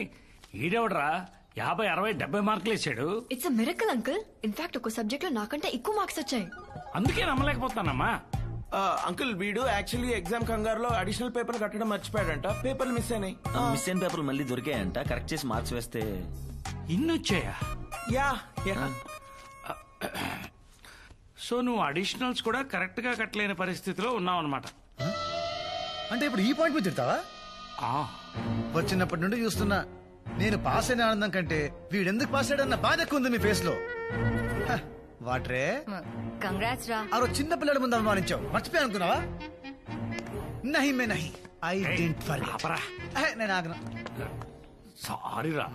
ఈడెవడరా 50, 60, 70 మార్కులు వేసాడు. It's a miracle uncle. In fact ఒక సబ్జెక్ట్ లో నాకంటే ఎక్కువ మార్క్స్ వచ్చాయి. అందుకే నమ్మలేకపోతానమ్మా. అంకుల్ వీడు యాక్చువల్లీ ఎగ్జామ్ కంగారులో అడిషనల్ పేపర్ కట్టడం మర్చిపోయాడంట. పేపర్లు మిస్ అయినాయి. మిస్ అయిన పేపర్లు మళ్ళీ దొరికాయంట. కరెక్ట్ చేసి మార్క్స్ వేస్తే ఇన్నొచ్చాయా? యా. సో నువ్వు అడిషనల్స్ కూడా కరెక్ట్ గా కట్టలేని పరిస్థితిలో ఉన్నావు అనమాట. అంటే ఇప్పుడు ఈ పాయింట్ మీద తిడతావా? వచ్చినప్పటి నుండి చూస్తున్నా, నేను పాస్ అయిన ఆనందం కంటే వీడెందుకు పాస్ అయ్యాడన్న బాధ ఎక్కువ ఉంది మీ ఫేస్ లో. వాట్రే కంగ్రాట్స్ రా. ఆ రోజు చిన్న పిల్లల ముందు అవమానించావు, మర్చిపోయా అనుకున్నావా? నహి మే నహి, ఐ డెంట్ ఫర్గెట్. నేను ఆగను. సారీ రా.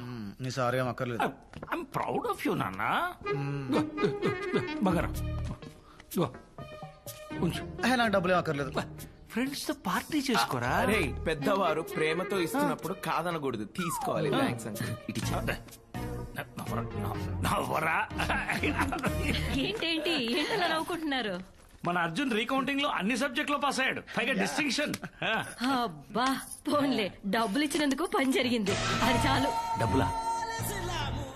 నీ సారీ ఏం అక్కర్లేదు. ఐఎమ్ ప్రౌడ్ ఆఫ్ యూ నాన్న. బంగారం ఉంచు. నాకు డబ్బులు ఏం అక్కర్లేదు. ఫ్రెండ్స్ తో పార్టీ చేసుకోరా. అరే పెద్దవారు ప్రేమతో ఇస్తున్నప్పుడు కాదనకూడదు, తీసుకోవాలి. Thanks uncle. ఏంటేంటి ఏంటలా నవ్వుకుంటున్నారు? మన అర్జున్ రీకౌంటింగ్ లో అన్ని సబ్జెక్ట్ లో పాస్ అయ్యాడు, పైగా డిస్టింక్షన్. అబ్బా పోన్లే, డబ్బులు ఇచ్చినందుకు పని జరిగింది, అది చాలు. డబ్బులా?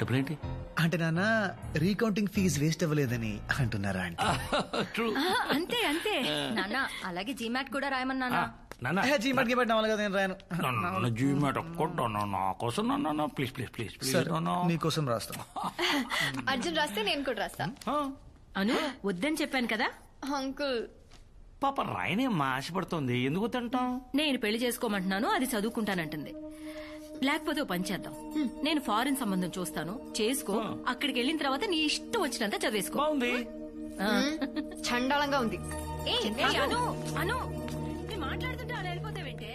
డబ్బులేంటి అంటే నాన్న రీకౌంటింగ్ ఫీజు వేస్ట్ అవ్వలేదని అంటున్నారా? అంటే అంతే అంతే నాన్న. అలాగే జీమాట్ కూడా రాయమన్నా. జీమాట్ కి పెట్టిన వాళ్ళు కదా, నేను రాయను. జీమాట్ ఒక్కటన్నా నా కోసం నాన్న. ప్లీజ్ ప్లీజ్ ప్లీజ్ ప్లీజ్ నీకోసం రాస్తాను. అర్జున్ రాస్తే నేను కూడా రాస్తా. అను వద్దని చెప్పాను కదా అంకుల్. పాప రాయనేమ్మా, ఆశపడుతోంది. ఎందుకు తింటాం? నేను పెళ్లి చేసుకోమంటున్నాను, అది చదువుకుంటానంటుంది. లేకపోతే ఓ పని చేద్దాం, నేను ఫారిన్ సంబంధం చూస్తాను, చేసుకో. అక్కడికి వెళ్ళిన తర్వాత నీ ఇష్టం వచ్చినంత చదివేసుకో. బాగుంది. చండాలంగా ఉంది. అను అను మాట్లాడుతుంటే అలా వెళ్ళిపోతావేంటే?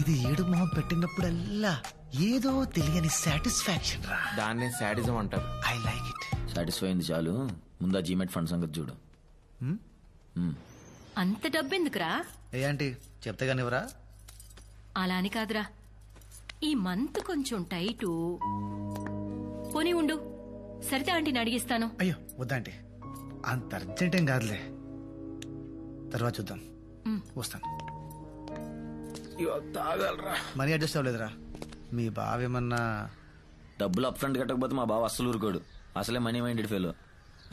ఇది ఏడు మొహం పెట్టినప్పుడల్లా ఏదో తెలియని సాటిస్ఫాక్షన్ రా. దాన్నే సాడిజం అంటారు. I like it. సాటిస్ఫై అయింది చాలు, ముందా జీమెట్ ఫండ్ సంగతి చూడు. అంత డబ్బెందుకురా? ఏ ఆంటీ చెప్తే కానివరా? అలా అని కాదురా, ఈ మంత్ కొంచెం టైటు. పోనీ ఉండు, సరిత ఆంటీని అడిగిస్తాను. అయ్యో వద్దాంటీ, అంత అర్జెంట్ ఏం కాదులే, తర్వాత చూద్దాం. వస్తాను. తాగలరా? Money adjust అవ్వలేదురా. మీ బావేమన్నా డబ్బులు అప్ ఫ్రంట్ కట్టకపోతే మా బావ అస్సలు ఊరుకోడు, అసలే మనీ మైండెడ్ ఫెలో.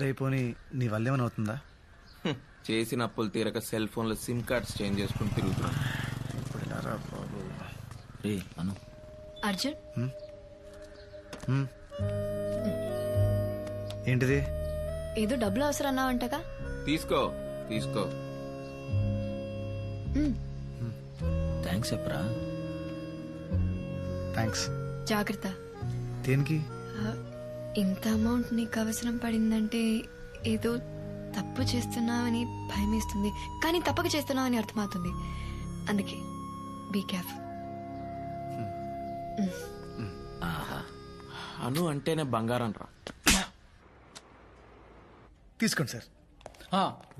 రేపోని నీ వల్ల ఏమైనా అవుతుందా? చేసిన అప్పులు తీరక సెల్ ఫోన్ లో సిమ్ కార్డ్స్ చేంజ్ చేసుకుని తిరుగుతున్నాను. అను అర్జున్ ఏంటిది? ఏదో డబ్బులు అవసరం అన్నావంటగా? తీసుకో తీసుకో. థ్యాంక్స్ చెప్పరా. థ్యాంక్స్. జాగ్రత్త. దేనికి? ఇంత అమౌంట్ నీకు అవసరం పడిందంటే ఏదో తప్పు చేస్తున్నావని భయమేస్తుంది, కానీ తప్పక చేస్తున్నావని అర్థమవుతుంది. అందుకే బీ కేర్ఫుల్. అను అంటేనే బంగారం రా. తీసుకోండి సార్.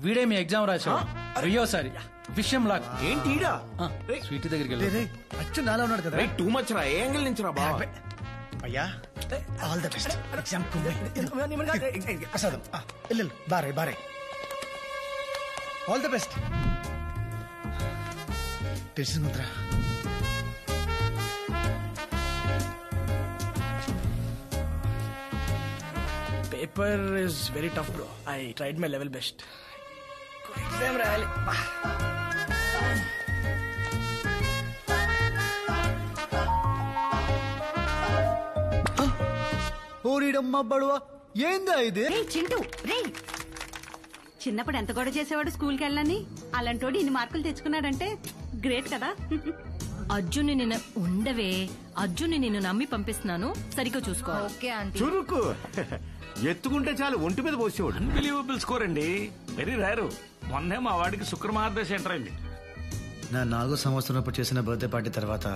వీడే మీ ఎగ్జామ్ రాశాడు, వెయ్యోసారి విషయం లాగా. ఏంటి స్వీట్ దగ్గరికి వెళ్ళి అచ్చు నాలా ఉన్నాడు కదా. టూ మచ్ రా. ఏ యాంగిల్ నుంచి రా బాబా? అయ్యా ఆల్ ద బెస్ట్. ఎగ్జామ్ ప్రసాదం బారే బారే. All the best. తెలిసింది మంత్ర. Paper is very tough, bro. I tried my level best. Exam రాయాలి. ఓరిడమ్మ బడువా, ఏందా ఇది? చింటూ రే, చిన్నప్పుడు ఎంత గొడవ చేసేవాడు స్కూల్కి వెళ్ళని, అలాంటోడు ఇన్ని మార్కులు తెచ్చుకున్నాడంటే గ్రేట్ కదా. అర్జున్ని నిన్ను ఉండవే, అర్జున్ని నిన్ను నమ్మి పంపిస్తున్నాను, సరిగ్గా చూసుకో. Okay aunty. చురుకు ఎత్తుకుంటే చాలు ఒంటి మీద పోసేవాడు. అన్బిలీవబుల్ స్కోర్ అండి, వెరీ రేరు. మొన్నే మా వాడికి శుక్రమార్దశ ఎంటర్ అయింది. నా 4వ సంవత్సరం అప్పుడు చేసిన బర్త్డే పార్టీ తర్వాత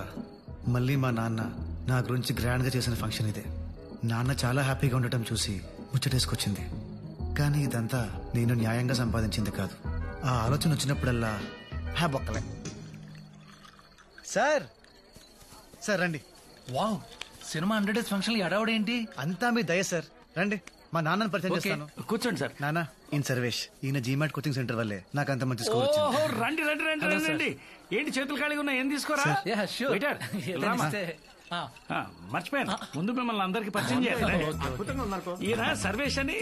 మళ్ళీ మా నాన్న నా గురించి గ్రాండ్ గా చేసిన ఫంక్షన్ ఇదే. నాన్న చాలా హ్యాపీగా ఉండటం చూసి ముచ్చటేసుకొచ్చింది. కానీ ఇదంతా నేను న్యాయంగా సంపాదించింది కాదు. ఆ ఆలోచన వచ్చినప్పుడల్లా బొక్కలే. సార్ సార్ రండి. వావ్, సినిమా 100 డేస్ ఫంక్షన్ ఎడవడేంటి? అంతా మీ దయ సార్, రండి. మా నాన్నని పరిచయం చేస్తాను. కూర్చోండి సార్. నాన్న, ఈయన సర్వేష్. ఈయన జీమాట్ కోచింగ్ సెంటర్ వల్లే నాకు అంత మంచి స్కోర్ వచ్చింది. ఓహో, రండి రండి రండి రండి రండి. ఏంటి చేతులు ఖాళీగా ఉన్నాయి, ఏం తీసుకోరా? Waiter, రామా. మర్చిపోయాను, ముందు మిమ్మల్ని అందరికి పరిచయం చేయాలి. ఈయన సర్వేష్ అని,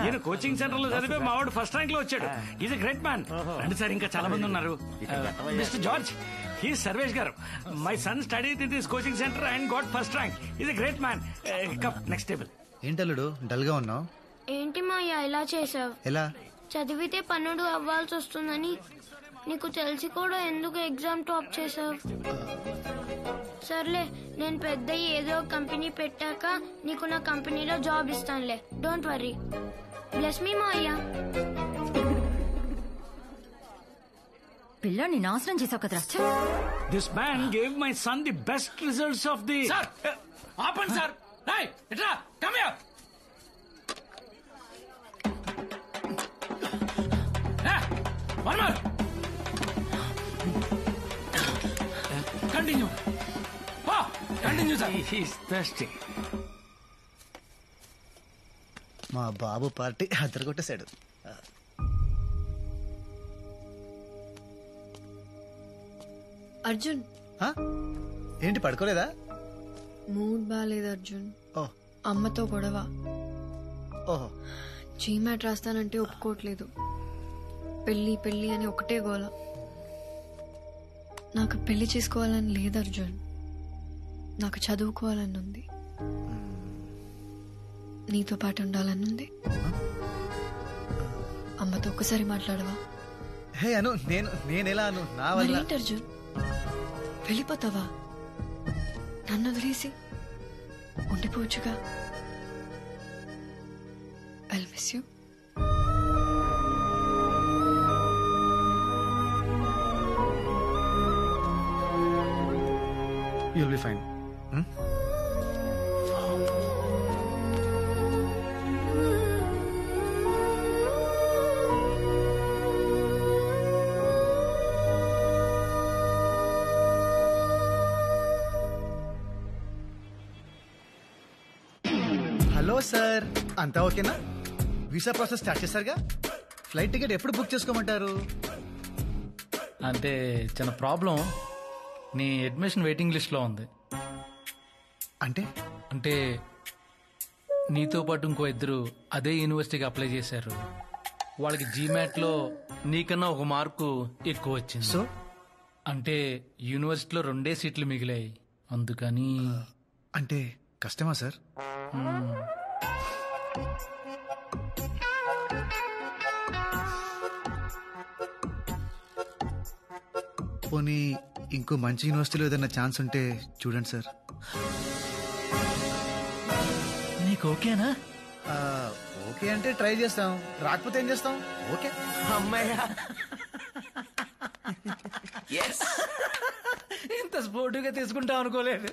ఈయన కోచింగ్ సెంటర్ లో చదివే మా వాడు ఫస్ట్ ర్యాంక్ లో వచ్చాడు. Is a great man. రండి సార్, ఇంకా చాలా మంది ఉన్నారు. మిస్టర్ జార్జ్, హీ సర్వేష్ గారు. My son studied in this coaching centre and got first rank. Is a great man. Come next table. ఏంటల్లుడు డల్ గా ఉన్నావు? ఏంటి మాయా ఇలా చేసావు? ఎలా? చదివితే పన్నుడు అవ్వాల్సి వస్తుందని నీకు తెలిసి కూడా ఎందుకు ఎగ్జామ్ టాప్ చేసావు? సర్లే, నేను పెద్ద ఏదో కంపెనీ పెట్టాక నీకు నా కంపెనీలో జాబ్ ఇస్తానులే. Don't worry. Bless me Maya. పిల్లని నాశనం చేసావు కదరా. This man gave my son the best results of the. ఆపండి సార్. ఇట్రా, come here. One more. Continue. Continue sir. He's thirsty. మా బాబు పార్టీ అద్దరు కొట్టేశాడు. అర్జున్, ఏంటి పడుకోలేదా? మూడ్ బాగాలేదు అర్జున్. అమ్మతో గొడవ. ఓహో. జీమాట్ రాస్తానంటే ఒప్పుకోవట్లేదు. పెళ్లి పెళ్లి అని ఒకటే గోల. నాకు పెళ్లి చేసుకోవాలని లేదు అర్జున్, నాకు చదువుకోవాలని ఉంది. నీతో పాటు ఉండాలని ఉంది. అమ్మతో ఒక్కసారి మాట్లాడవా? హే అను, నేనెలా అను? నా వల్ల. ఏంటి అర్జున్, వెళ్ళిపోతావా? నన్ను వదిలేసి ఉండిపోవచ్చుగా. I'll miss you. You'll be fine. హలో సార్, అంతా ఓకేనా? వీసా ప్రాసెస్ స్టార్ట్ చేశారుగా? ఫ్లైట్ టికెట్ ఎప్పుడు బుక్ చేసుకోమంటారు? అంటే చిన్న ప్రాబ్లం, నీ అడ్మిషన్ వెయిటింగ్ లిస్ట్ లో ఉంది. అంటే నీతో పాటు ఇంకో ఇద్దరు అదే యూనివర్సిటీకి అప్లై చేశారు. వాళ్ళకి జీమాట్ లో నీకన్నా ఒక మార్కు ఎక్కువ వచ్చింది. సో అంటే యూనివర్సిటీలో 2 సీట్లు మిగిలాయి, అందుకని. అంటే కష్టమా సార్? పోనీ ఇంకో మంచి యూనివర్సిటీలో ఏదైనా ఛాన్స్ ఉంటే చూడండి సార్. నీకు ఓకేనా? ఓకే అంటే ట్రై చేస్తాం, రాకపోతే ఏం చేస్తాం? ఓకే. అమ్మాయ్యా, ఇంత స్పోర్టివ్గా తీసుకుంటాం అనుకోలేదు.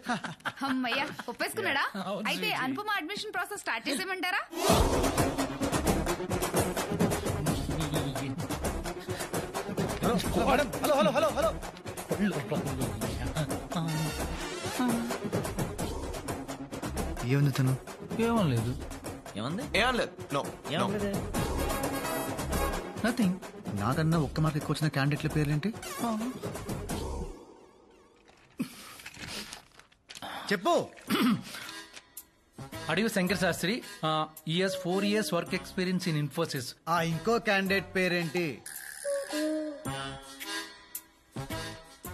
అమ్మయ్యా, ఒప్పేసుకున్నాడా? అయితే అనుపమ అడ్మిషన్ ప్రాసెస్ స్టార్ట్ చేసేయమంటారా? Hello hello hello hello. ఏముంది తను? ఏమనలేదు. ఏమంది? ఏమనలేదు. No nothing. నాకన్నా ఒక్క మార్క్ ఎక్కువ వచ్చిన క్యాండిడేట్ల పేర్లేంటి? చెప్పు. Adivi Shankar Sastri, he's 4 years work experience in Infosys. ఆ ఇంకో క్యాండిడేట్ పేరేంటి?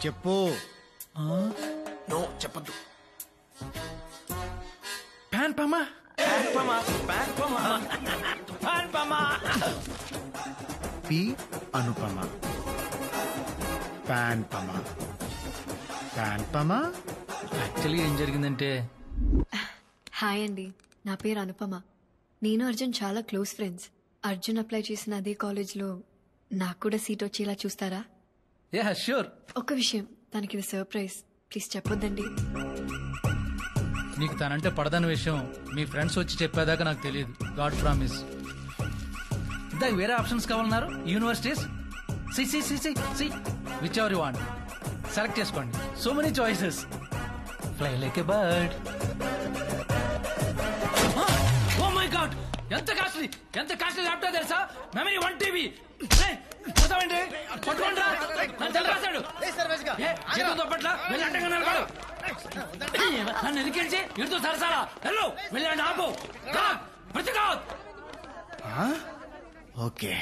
చెప్పు. నో చెప్పద్దు. ప్యాన్పమా. పి అనుపమ, ప్యాన్పమ. యాక్చువల్లీ ఏం జరిగిందంటే, హాయ్ అండి, నా పేరు అనుపమ. నేను అర్జున్ చాలా క్లోజ్ ఫ్రెండ్స్. అర్జున్ అప్లై చేసిన అదే కాలేజ్లో నాకు కూడా సీట్ వచ్చేలా చూస్తారా? Yeah sure. ఒక్క విషయం, తనకి ఇది సర్ప్రైజ్, ప్లీజ్ చెప్పొద్దండి. నీకు తనంటే పడదని విషయం మీ ఫ్రెండ్స్ వచ్చి చెప్పేదాకా నాకు తెలియదు. God promise. ఇందాక వేరే ఆప్షన్స్ కావాలన్నారు. Universities see whichever you want select చేసుకోండి. So many choices. Fly like a bird. Oh my god, ఎంత కాస్ట్లీ ల్యాప్టాప్ తెలుసా? Memory 1 TB. పోతామండి, పట్టుకోండిరా. రాశాడు పట్ల వెళ్ళంటగా నిలబడు. నన్ను ఎదిరించి ఇడుతూ సరసాలా హలో వెళ్ళండి. ఆపు ఓకే.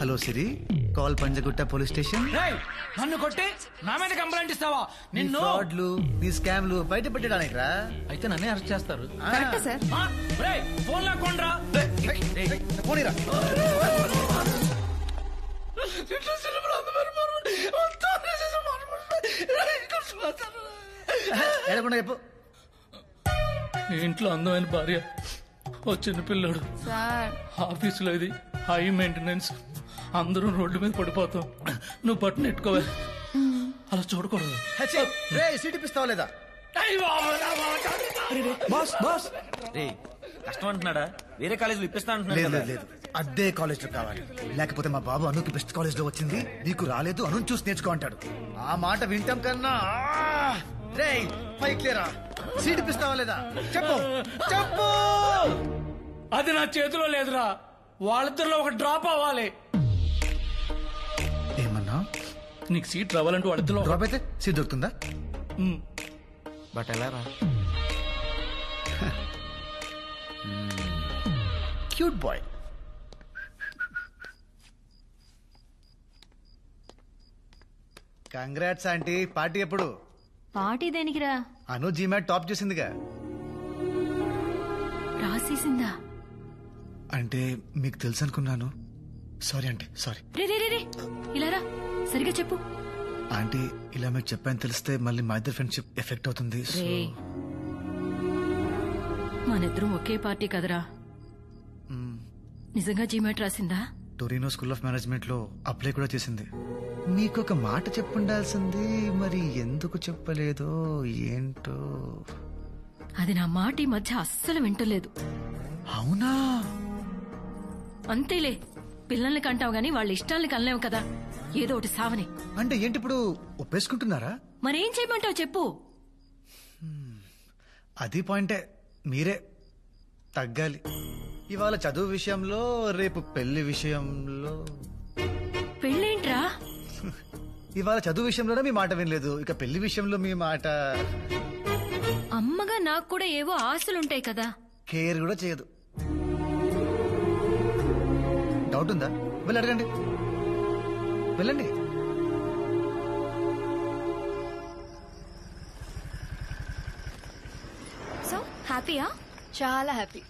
హలో సిరి, కాల్ పంజగుట్ట పోలీస్ స్టేషన్. నన్ను కొట్టి నా మీద కంప్లైంట్ ఇస్తావా? నిన్ను ఫ్రాడ్లు, నీ స్కామ్లు బయట పెట్టడానికి రా. అయితే నన్నే అరెస్ట్ చేస్తారు. ఫోన్ లాక్కోండ్రా. చెప్పు. ఇంట్లో అందమైన భార్య, ఓ చిన్న పిల్లోడు, ఆఫీసులో ఇది హై మెయింటెనెన్స్, అందరూ రోడ్డు మీద పడిపోతాం. నువ్వు పట్టు నెట్టుకోవాలి, అలా చూడకూడదు. సీట్ ఇప్పిస్తావా లేదా? కష్టం అంటున్నాడా? వేరే కాలేజీలో ఇప్పిస్తా అంటున్నాడు. లేదు, అదే కాలేజ్ లో కావాలి. లేకపోతే మా బాబు అనుకి బెస్ట్ కాలేజ్ లో వచ్చింది, నీకు రాలేదు, అను చూసి నేర్చుకో అంటాడు. ఆ మాట వింటాం కన్నా సీట్ ఇప్పిస్తావా లేదా? చెప్పు. అది నా చేతిలో లేదురా. వాళ్ళిద్దరిలో ఒక డ్రాప్ అవ్వాలి. ఏమన్నా? నీకు సీట్ రావాలంటే వాళ్ళిద్దరిలో డ్రాప్ అయితే సీట్ దొరుకుతుందా? బట్ ఎలా రా? Cute boy. Congrats aunty. Party ఎప్పుడు? పార్టీ దేనికిరా? అను జీమాట్ టాప్ చేసిందిగా. రాసేసిందా? అంటే మీకు తెలుసు అనుకున్నాను. సారీ అంటే సారీ. రే ఇలా రా, సరిగా చెప్పు. ఆంటీ, ఇలా మీకు చెప్పాను తెలిస్తే మళ్ళీ మా ఇద్దరు ఫ్రెండ్షిప్ ఎఫెక్ట్ అవుతుంది. మనిద్దరం ఒకే పార్టీ కదరా. నిజంగా జీమాట్ రాసిందా? టొరినో స్కూల్ ఆఫ్ మేనేజ్మెంట్ లో అప్లై కూడా చేసింది. మీకు ఒక మాట చెప్పుండాల్సింది, మరి ఎందుకు చెప్పలేదో ఏంటో. అది నా మాట ఈ మధ్య అస్సలు వింటలేదు. అవునా? అంతేలే, పిల్లల్ని కంటావు గాని వాళ్ళ ఇష్టాల్ని కనలేవు కదా. ఏదో ఒకటి సావని. అంటే ఏంటి ఇప్పుడు ఒప్పేసుకుంటున్నారా? మరేం చేయమంటావు చెప్పు. అది పాయింటే, మీరే తగ్గాలి. ఇవాళ చదువు విషయంలో, రేపు పెళ్లి విషయంలో. పెళ్ళేంట్రా? ఇవాళ చదువు విషయంలోనే మీ మాట వినలేదు, ఇక పెళ్లి విషయంలో మీ మాట. అమ్మగా నాకు కూడా ఏవో ఆశలుంటాయి కదా. కేర్ కూడా చేయదు. డౌట్ ఉందా? వెళ్ళి అడగండి, వెళ్ళండి. సో హ్యాపీయా? చాలా హ్యాపీ.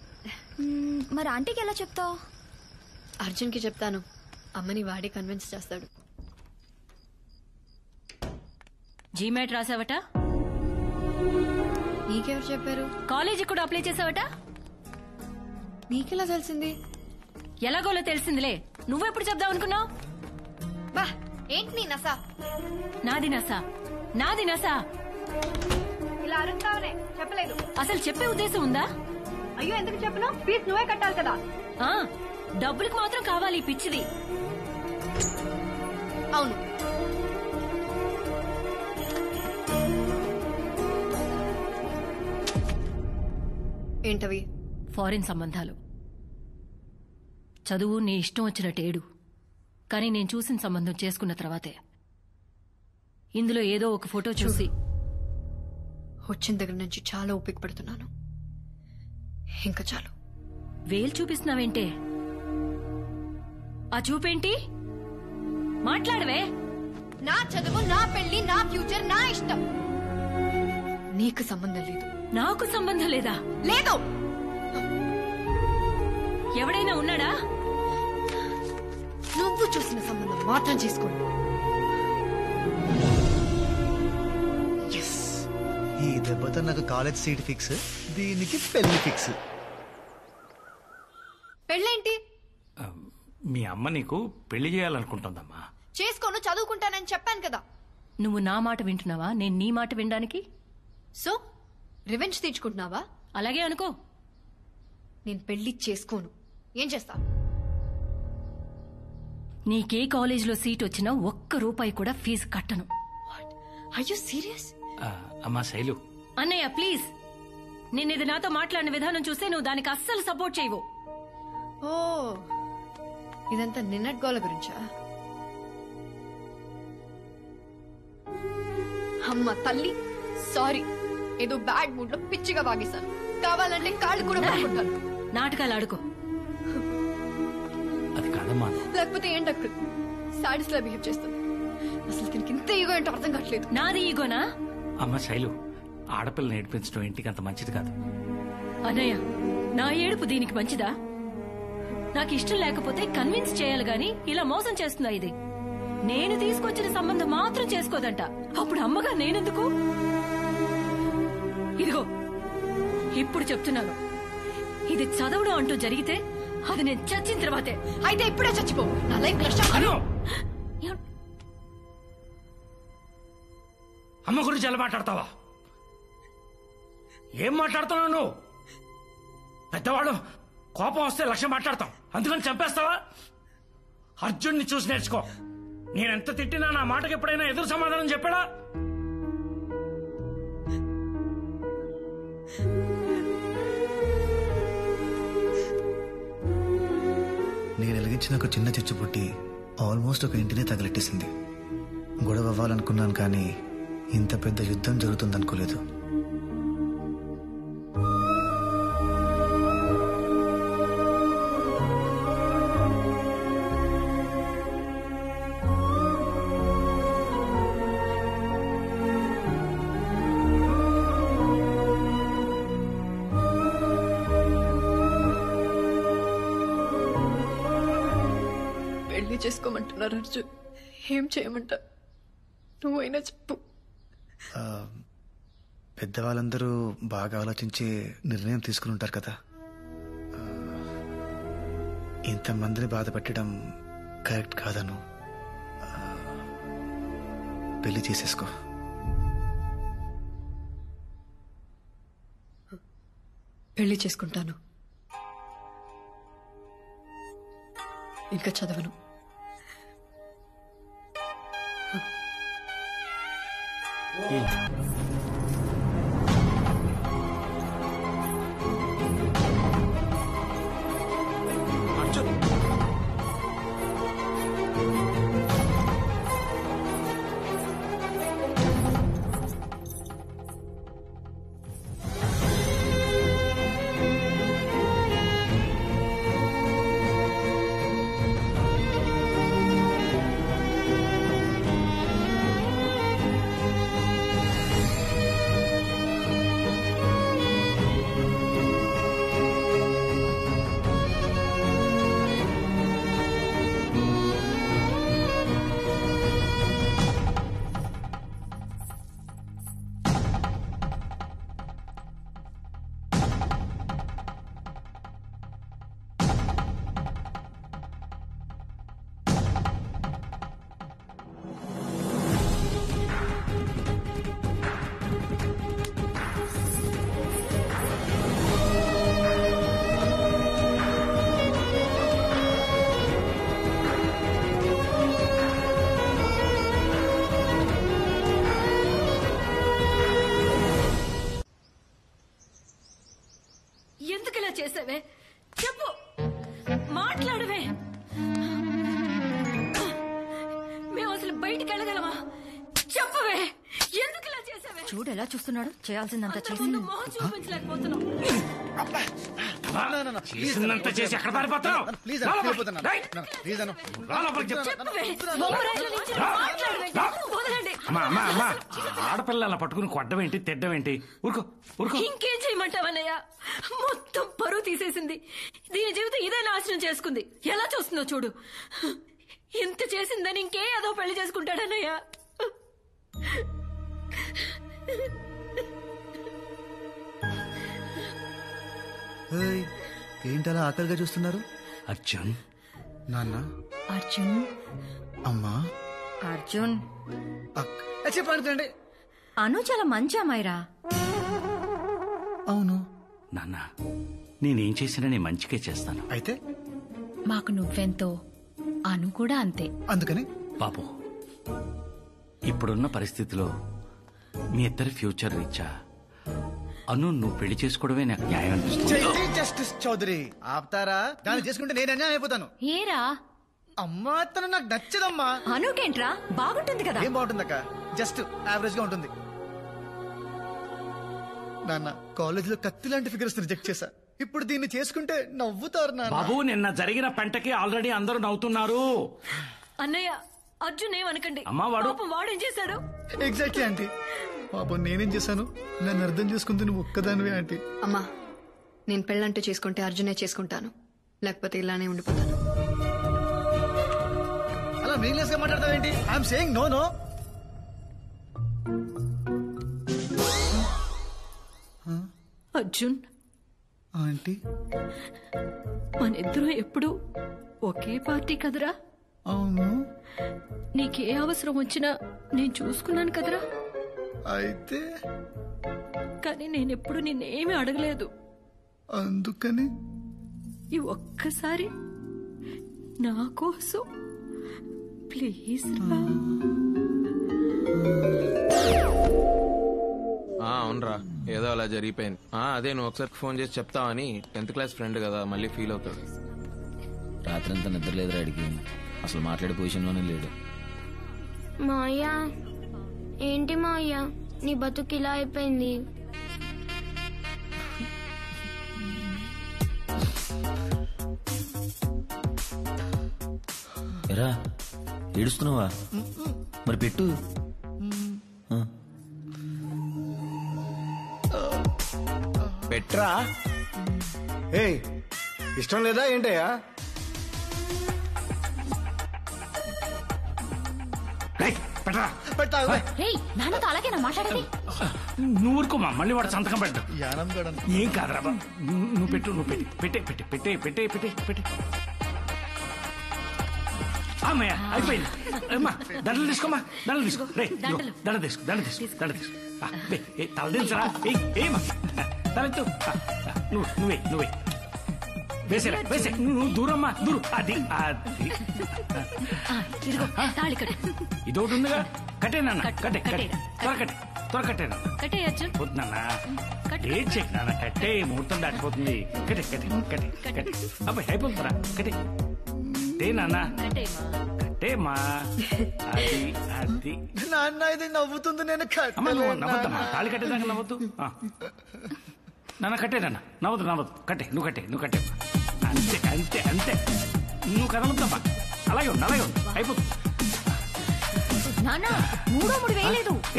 మరి ఆంటీకి ఎలా చెప్తావు? అర్జున్కి చెప్తాను, అమ్మని వాడే కన్విన్స్ చేస్తాడు. జీమాట్ రాసావట? నీకెవరు చెప్పారు? కాలేజీ కూడా అప్లై చేసావట? నీకెలా తెలిసింది? ఎలాగోలో తెలిసిందిలే. నువ్వెప్పుడు చెప్దాం అనుకున్నావు? బా, ఏంటి నీ నసా? నాది నసా. ఇలా అరుస్తావనే చెప్పలేదు. అసలు చెప్పే ఉద్దేశం ఉందా? అయ్యో, ఎందుకు చెప్పను? ఫీజు నువ్వే కట్టాలి కదా. డబ్బులకు మాత్రం కావాలి పిచ్చిది. అవును. ఏంటవి? ఫారిన్ సంబంధాలు. చదువు నీ ఇష్టం వచ్చినట్టు ఏడు, కానీ నేను చూసిన సంబంధం చేసుకున్న తర్వాతే ఇందులో ఏదో ఒక ఫోటో చూసి వచ్చిన దగ్గర నుంచి చాలా ఓపిక పడుతున్నాను. ఇంకా చాలు. వేలు చూపిస్తున్నావేంటే? ఆ చూపేంటి? మాట్లాడవే. నా చదువు, నా పెళ్లి, నా ఫ్యూచర్, నా ఇష్టం. నీకు సంబంధం లేదు. నాకు సంబంధం లేదా? లేదు. ఎవడైనా ఉన్నాడా? నువ్వు చూసిన సంబంధం మాత్రం చేసుకోండి. దెబ్బతో నాకు కాలేజ్ సీట్ ఫిక్స్, దీనికి పెళ్లి ఫిక్స్. పెళ్ళేంటి? మీ అమ్మ నీకు పెళ్లి చేయాలనుకుంటుందమ్మా. చేసుకోను, చదువుకుంటానని చెప్పాను కదా. నువ్వు నా మాట వింటున్నావా, నేను నీ మాట వినడానికి? సో రివెంజ్ తీర్చుకుంటున్నావా? అలాగే అనుకో. నేను పెళ్లి చేసుకోను. ఏం చేస్తా? నీకే కాలేజీలో సీట్ వచ్చినా ₹1 కూడా ఫీజు కట్టను. Are you serious? అమ్మా శైలు. అన్నయ్య ప్లీజ్, నిన్నిది నాతో మాట్లాడిన విధానం చూస్తే నువ్వు దానికి అస్సలు సపోర్ట్ చేయవు. ఓ, ఇదంతా నిన్నటి గోల గురించా? అమ్మ తల్లి, సారీ. ఏదో బ్యాడ్ మూడ్ లో పిచ్చిగా వాగేశాను. కావాలంటే కాళ్ళు కూడా పట్టుకుంటాను. నాటకాలు ఆడుకో. అది కాదమ్మా. లేకపోతే ఏంటక్కడ సాడీస్ లా బిహేవ్ చేస్తుంది. అసలు దీనికి ఇంత ఈగో ఏంటో అర్థం కావట్లేదు. నాది ఈగోనా? అమ్మ శైలు, ఆడపిల్లని ఏడిపించడం ఇంటికి అంత మంచిది కాదు. అన్నయ్య, నా ఏడుపు దీనికి మంచిదా? నాకు ఇష్టం లేకపోతే కన్విన్స్ చేయాలి గాని ఇలా మోసం చేస్తుందా ఇది? నేను తీసుకొచ్చిన సంబంధం మాత్రం చేసుకోదంట. అప్పుడు అమ్మగా నేనెందుకు? ఇదిగో ఇప్పుడు చెప్తున్నాను, ఇది చదవడం అంటూ జరిగితే అది నేను చచ్చిన తర్వాతే. అయితే ఇప్పుడే చచ్చిపో. నా లైఫ్ అమ్మ గురించి ఎలా మాట్లాడతావా? ఏం మాట్లాడుతున్నావు నువ్వు? పెద్దవాడు కోపం వస్తే 1,00,000 మాట్లాడతాం, అందుకని చంపేస్తావా? అర్జున్ని చూసి నేర్చుకో. నేనెంత తిట్టినా నా మాటకి ఎప్పుడైనా ఎదురు సమాధానం చెప్పాడా? నేను వెలిగించిన ఒక చిన్న చిచ్చుపుట్టి ఆల్మోస్ట్ ఒక ఇంటినే తగలెట్టేసింది. గొడవ అవ్వాలనుకున్నాను కానీ ఇంత పెద్ద యుద్ధం జరుగుతుందనుకోలేదు. పెళ్లి చేసుకోమంటున్నారు అర్జున్. ఏం చేయమంటా? నువ్వైనా చెప్పు. పెద్దవాళ్ళందరూ బాగా ఆలోచించి నిర్ణయం తీసుకుని ఉంటారు కదా. ఇంతమందిని బాధ పెట్టడం కరెక్ట్ కాదను. పెళ్లి చేసేసుకో. పెళ్లి చేసుకుంటాను. ఇంకా చదవను. ఎందుకు ఇలా చేసావే? చెప్పు, మాట్లాడవే. మేము అసలు బయటికి వెళ్ళగలమా? చెప్పవే, ఎందుకు ఇలా చేసావే? చూడు ఎలా చూస్తున్నాడు. చేయాల్సిందంతా చేసి మొహం చూపించలేకపోతున్నావు. చేసిందంత చేసి ఎక్కడ పారిపోతున్నావు? ఆడపిల్ల అలా పట్టుకుని కొట్టడం ఏంటి, తిట్టడం ఏంటి? ఊరుకో ఊరుకో. ఇంకేం చేయమంటావన్నయ్య? మొత్తం పరువు తీసేసింది. దీని జీవితం ఇదే నాశనం చేసుకుంది. ఎలా చూస్తుందో చూడు. ఇంత చేసిందని ఇంకే ఏదో పెళ్లి చేసుకుంటాడన్నయ్య. ఏంటలా ఆకలిగా చూస్తున్నారు? అర్జున్, నాన్న, అర్జున్, అమ్మా, అర్జున్ చెప్పండి. అను చాలా మంచి అమ్మాయిరా. అవును నాన్న, నేనేం చేసినా నేను మంచిగా చేస్తాను. అయితే మాకు నువ్వెంతో అను కూడా అంతే. అందుకని బాబు, ఇప్పుడున్న పరిస్థితిలో మీ ఇద్దరి ఫ్యూచర్ రీచా అను నువ్వు పెళ్లి చేసుకోవడమే నాకు న్యాయం అనిపిస్తుంది. జస్టిస్ చౌదరి ఆపుతారా? దాన్ని చేసుకుంటే నేను అన్యాయం అయిపోతాను. ఏరా అమ్మా, తను నాకు నచ్చదమ్మా. అనుకేంట్రా, బాగుంటుంది కదా. ఏం బాగుంటుందక్క, జస్ట్ యావరేజ్ గా ఉంటుంది. నాన్న, కాలేజ్ లో కత్తి లాంటి ఫిగర్స్ రిజెక్ట్ చేశా. ఇప్పుడు దీన్ని చేసుకుంటే నవ్వుతారు నాన్న. బాబు, నిన్న జరిగిన పంటకి ఆల్రెడీ అందరూ నవ్వుతున్నారు. అన్నయ్య, అర్జున్ ఏమనకండి. అమ్మా, వాడు వాడేం చేశాడు? Exactly aunty. పాపం నేనేం చేశాను? నన్ను అర్థం చేసుకుంది నువ్వు ఒక్కదానివే ఆంటీ. అమ్మా, నేను పెళ్ళంటూ చేసుకుంటే అర్జునే చేసుకుంటాను, లేకపోతే ఇలానే ఉండిపోతాను. అలా మీనింగ్లెస్ గా మాట్లాడతావేంటి? I'm saying no no. Arjun, aunty, మనిద్దరం ఎప్పుడు ఒకే పార్టీ కదరా? అవును. నీకే అవసరం వచ్చినా నేను చూసుకున్నాను కదరా. అయితే కానీ నేనెప్పుడు నిన్నేమీ అడగలేదు. అందుకని ఈ ఒక్కసారి నా కోసం ప్లీజ్ రా. అవునరా, ఏదో అలా జరిగిపోయింది. అదే నువ్వు ఒకసారి ఫోన్ చేసి చెప్తావని. 10th క్లాస్ ఫ్రెండ్ కదా, మళ్ళీ ఫీల్ అవుతాడు. రాత్రంతా నిద్ర లేదు రాడికి, అసలు మాట్లాడే పొజిషన్లోనే లేడు. మాయా, ఏంటి మాయా నీ బతుకు ఇలా అయిపోయింది? ఎరా, ఏడుస్తున్నావా? మరి పెట్టు. పెట్రా. ఇష్టం లేదా ఏంటయ్యా? నాన్నతో అలాగే మాట్లాడేది. నువ్వు ఊరుకోమా, మళ్ళీ వాడు సంతకం పెట్టు. ఏం కాదురా, నువ్వు పెట్టు, నువ్వు పెట్టే పెట్టే పెట్టే పెట్టే పెట్టే పెట్టే. అమ్మయ్య, అయిపోయింది. అమ్మా, దండలు తీసుకోమా, దండలు తీసుకో. దండ తీసుకో, దండ తీసుకో, దండ తీసుకో. తల దించరా, ఏమా తలెత్తు. నువ్వే వేసేరా, వేసే. నువ్వు దూరమ్మా, దూరం. అది అది ఇదొకటి ఉందిగా. కట్టేనన్నా, కట్టే కట్టే, త్వర కట్టే, త్వర కట్టేనా. పోతున్నానా, ఏం చెక్ నాన్న, కట్టే. ముహూర్తం దాటిపోతుంది. కట్టే కట్టే కట్టే కట్టే. అబ్బాయి అయిపోతుందిరా, కట్టే నాన్న, కట్టేమా. అది అది నాన్న, ఇది నవ్వుతుంది. నేను నవ్వద్దమ్మా, తాళి కట్టేదాకా నవ్వద్దు. నాన్న కట్టేదన్న, నవ్వదు నవ్వదు. కట్టే, నువ్వు కట్టే, నువ్వు కట్టే. అంతే అంతే అంతే, నువ్వు కదలొద్దమ్మా. అలాగే ఉండు, అలాగే ఉండు, అయిపోతుంది.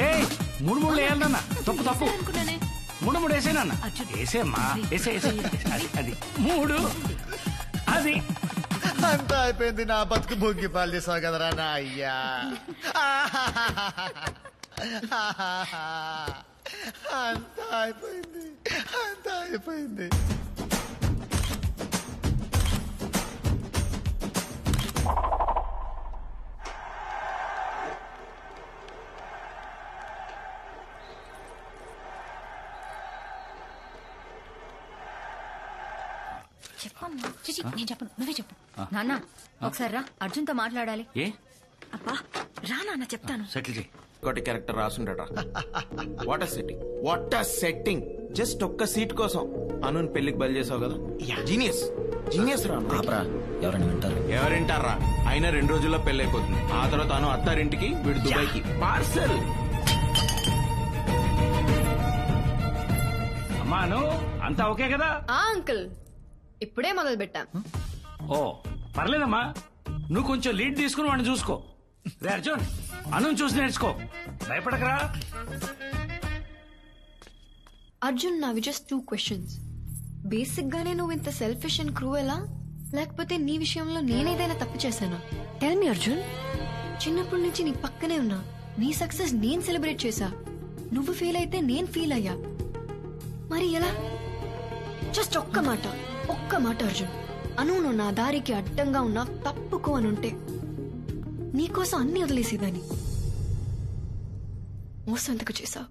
ఏ 3 వేయాలి నాన్న. తప్పు తప్పు, 3 వేసేనన్న. వేసేమ్మా, వేసే వేసే. అది అది 3. అది అంతా అయిపోయింది. నా బతుకు భోగి పాలు చేసావు కదరా నా అయ్యా. అంతా అయిపోయింది, అంతా అయిపోయింది. చెప్పమ్మా. నేను చెప్పను, నువ్వే చెప్పు. నాన్న, ఒకసారి రా, అర్జున్ తో మాట్లాడాలి. ఏ అబ్బా రా నాన్న, చెప్తాను. సెటిల్ చేయి. ఒకటి క్యారెక్టర్ రాసుండట. What setting, what setting. Just ఒక్క సీట్ కోసం అను పెళ్లికి బయలు చేసావు కదా. జీనియస్, జీనియస్ రా. ఎవరైనా వింటారు? ఎవరింటారా? అయినా 2 రోజుల్లో పెళ్లి అయిపోతుంది. ఆ తర్వాత అను అత్తారింటికి, వీడు దుబాయ్కి పార్సల్. అమ్మాను, అంతా ఓకే కదా? అంకుల్, ఇప్పుడే మొదలు పెట్టాం. ఓ పర్లేదమ్మా, నువ్వు కొంచెం లీడ్ తీసుకుని వాడిని చూసుకో. రే అర్జున్, అను చూసి నేర్చుకో, భయపడకరా. అర్జున్, నావి జస్ట్ 2 క్వశ్చన్స్. బేసిక్ గానే నువ్వు ఇంత సెల్ఫిష్ అండ్ క్రూయలా, లేకపోతే నీ విషయంలో నేనేదైనా తప్పు చేశానా? Tell me Arjun. చిన్నప్పటి నుంచి నీ పక్కనే ఉన్నా, నీ సక్సెస్ నేను సెలబ్రేట్ చేశా. నువ్వు ఫెయిల్ అయితే నేను ఫీల్ అయ్యా. మరి ఎలా? జస్ట్ ఒక్క మాట అర్జున్. అను నువ్వు నా దారికి అడ్డంగా ఉన్నా తప్పుకో అనుంటే నీకోసం అన్ని వదిలేసేదాన్ని. మోసం ఎందుకు చేశావు?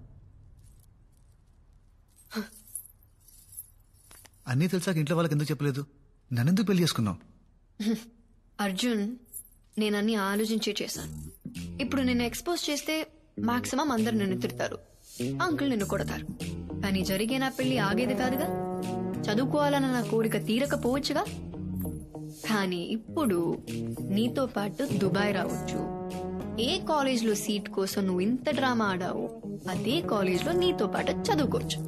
అన్నీ తెలిసాక ఇంట్లో వాళ్ళకి ఎందుకు చెప్పలేదు? నన్నెందుకు పెళ్లి చేసుకున్నావు? అర్జున్, నేనన్నీ ఆలోచించే చేశాను. ఇప్పుడు నిన్ను ఎక్స్పోజ్ చేస్తే మాక్సిమం అందరు నిన్ను తిడతారు, అంకుల్ నిన్ను కొడతారు. కానీ జరిగే నా పెళ్లి ఆగేది కాదుగా. చదువుకోవాలన్న నా కోరిక తీరకపోవచ్చుగా. కానీ ఇప్పుడు నీతో పాటు దుబాయ్ రావచ్చు. ఏ కాలేజ్లో సీట్ కోసం నువ్వు ఇంత డ్రామా ఆడావు, అదే కాలేజ్లో నీతో పాటు చదువుకోవచ్చు.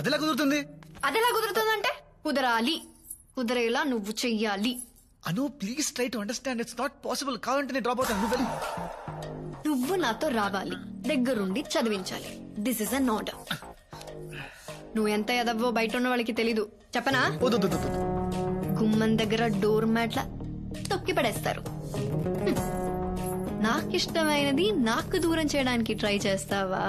అదెలా కుదురుతుంది? అదెలా కుదురుతుందంటే కుదరాలి. కుదరేలా నువ్వు చెయ్యాలి. Anu please try to understand. It's not possible. కావాలంటే నేను డ్రాప్ అవుతాను. నువ్వు నాతో రావాలి, దగ్గరుండి చదివించాలి. This is an order. నువ్వు ఎంత ఎదవ్వో బయట ఉన్న వాళ్ళకి తెలీదు. చెప్పనా? గుమ్మం దగ్గర డోర్ మ్యాట్ల తొక్కి పడేస్తారు. నాకిష్టమైనది నాకు దూరం చేయడానికి ట్రై చేస్తావా?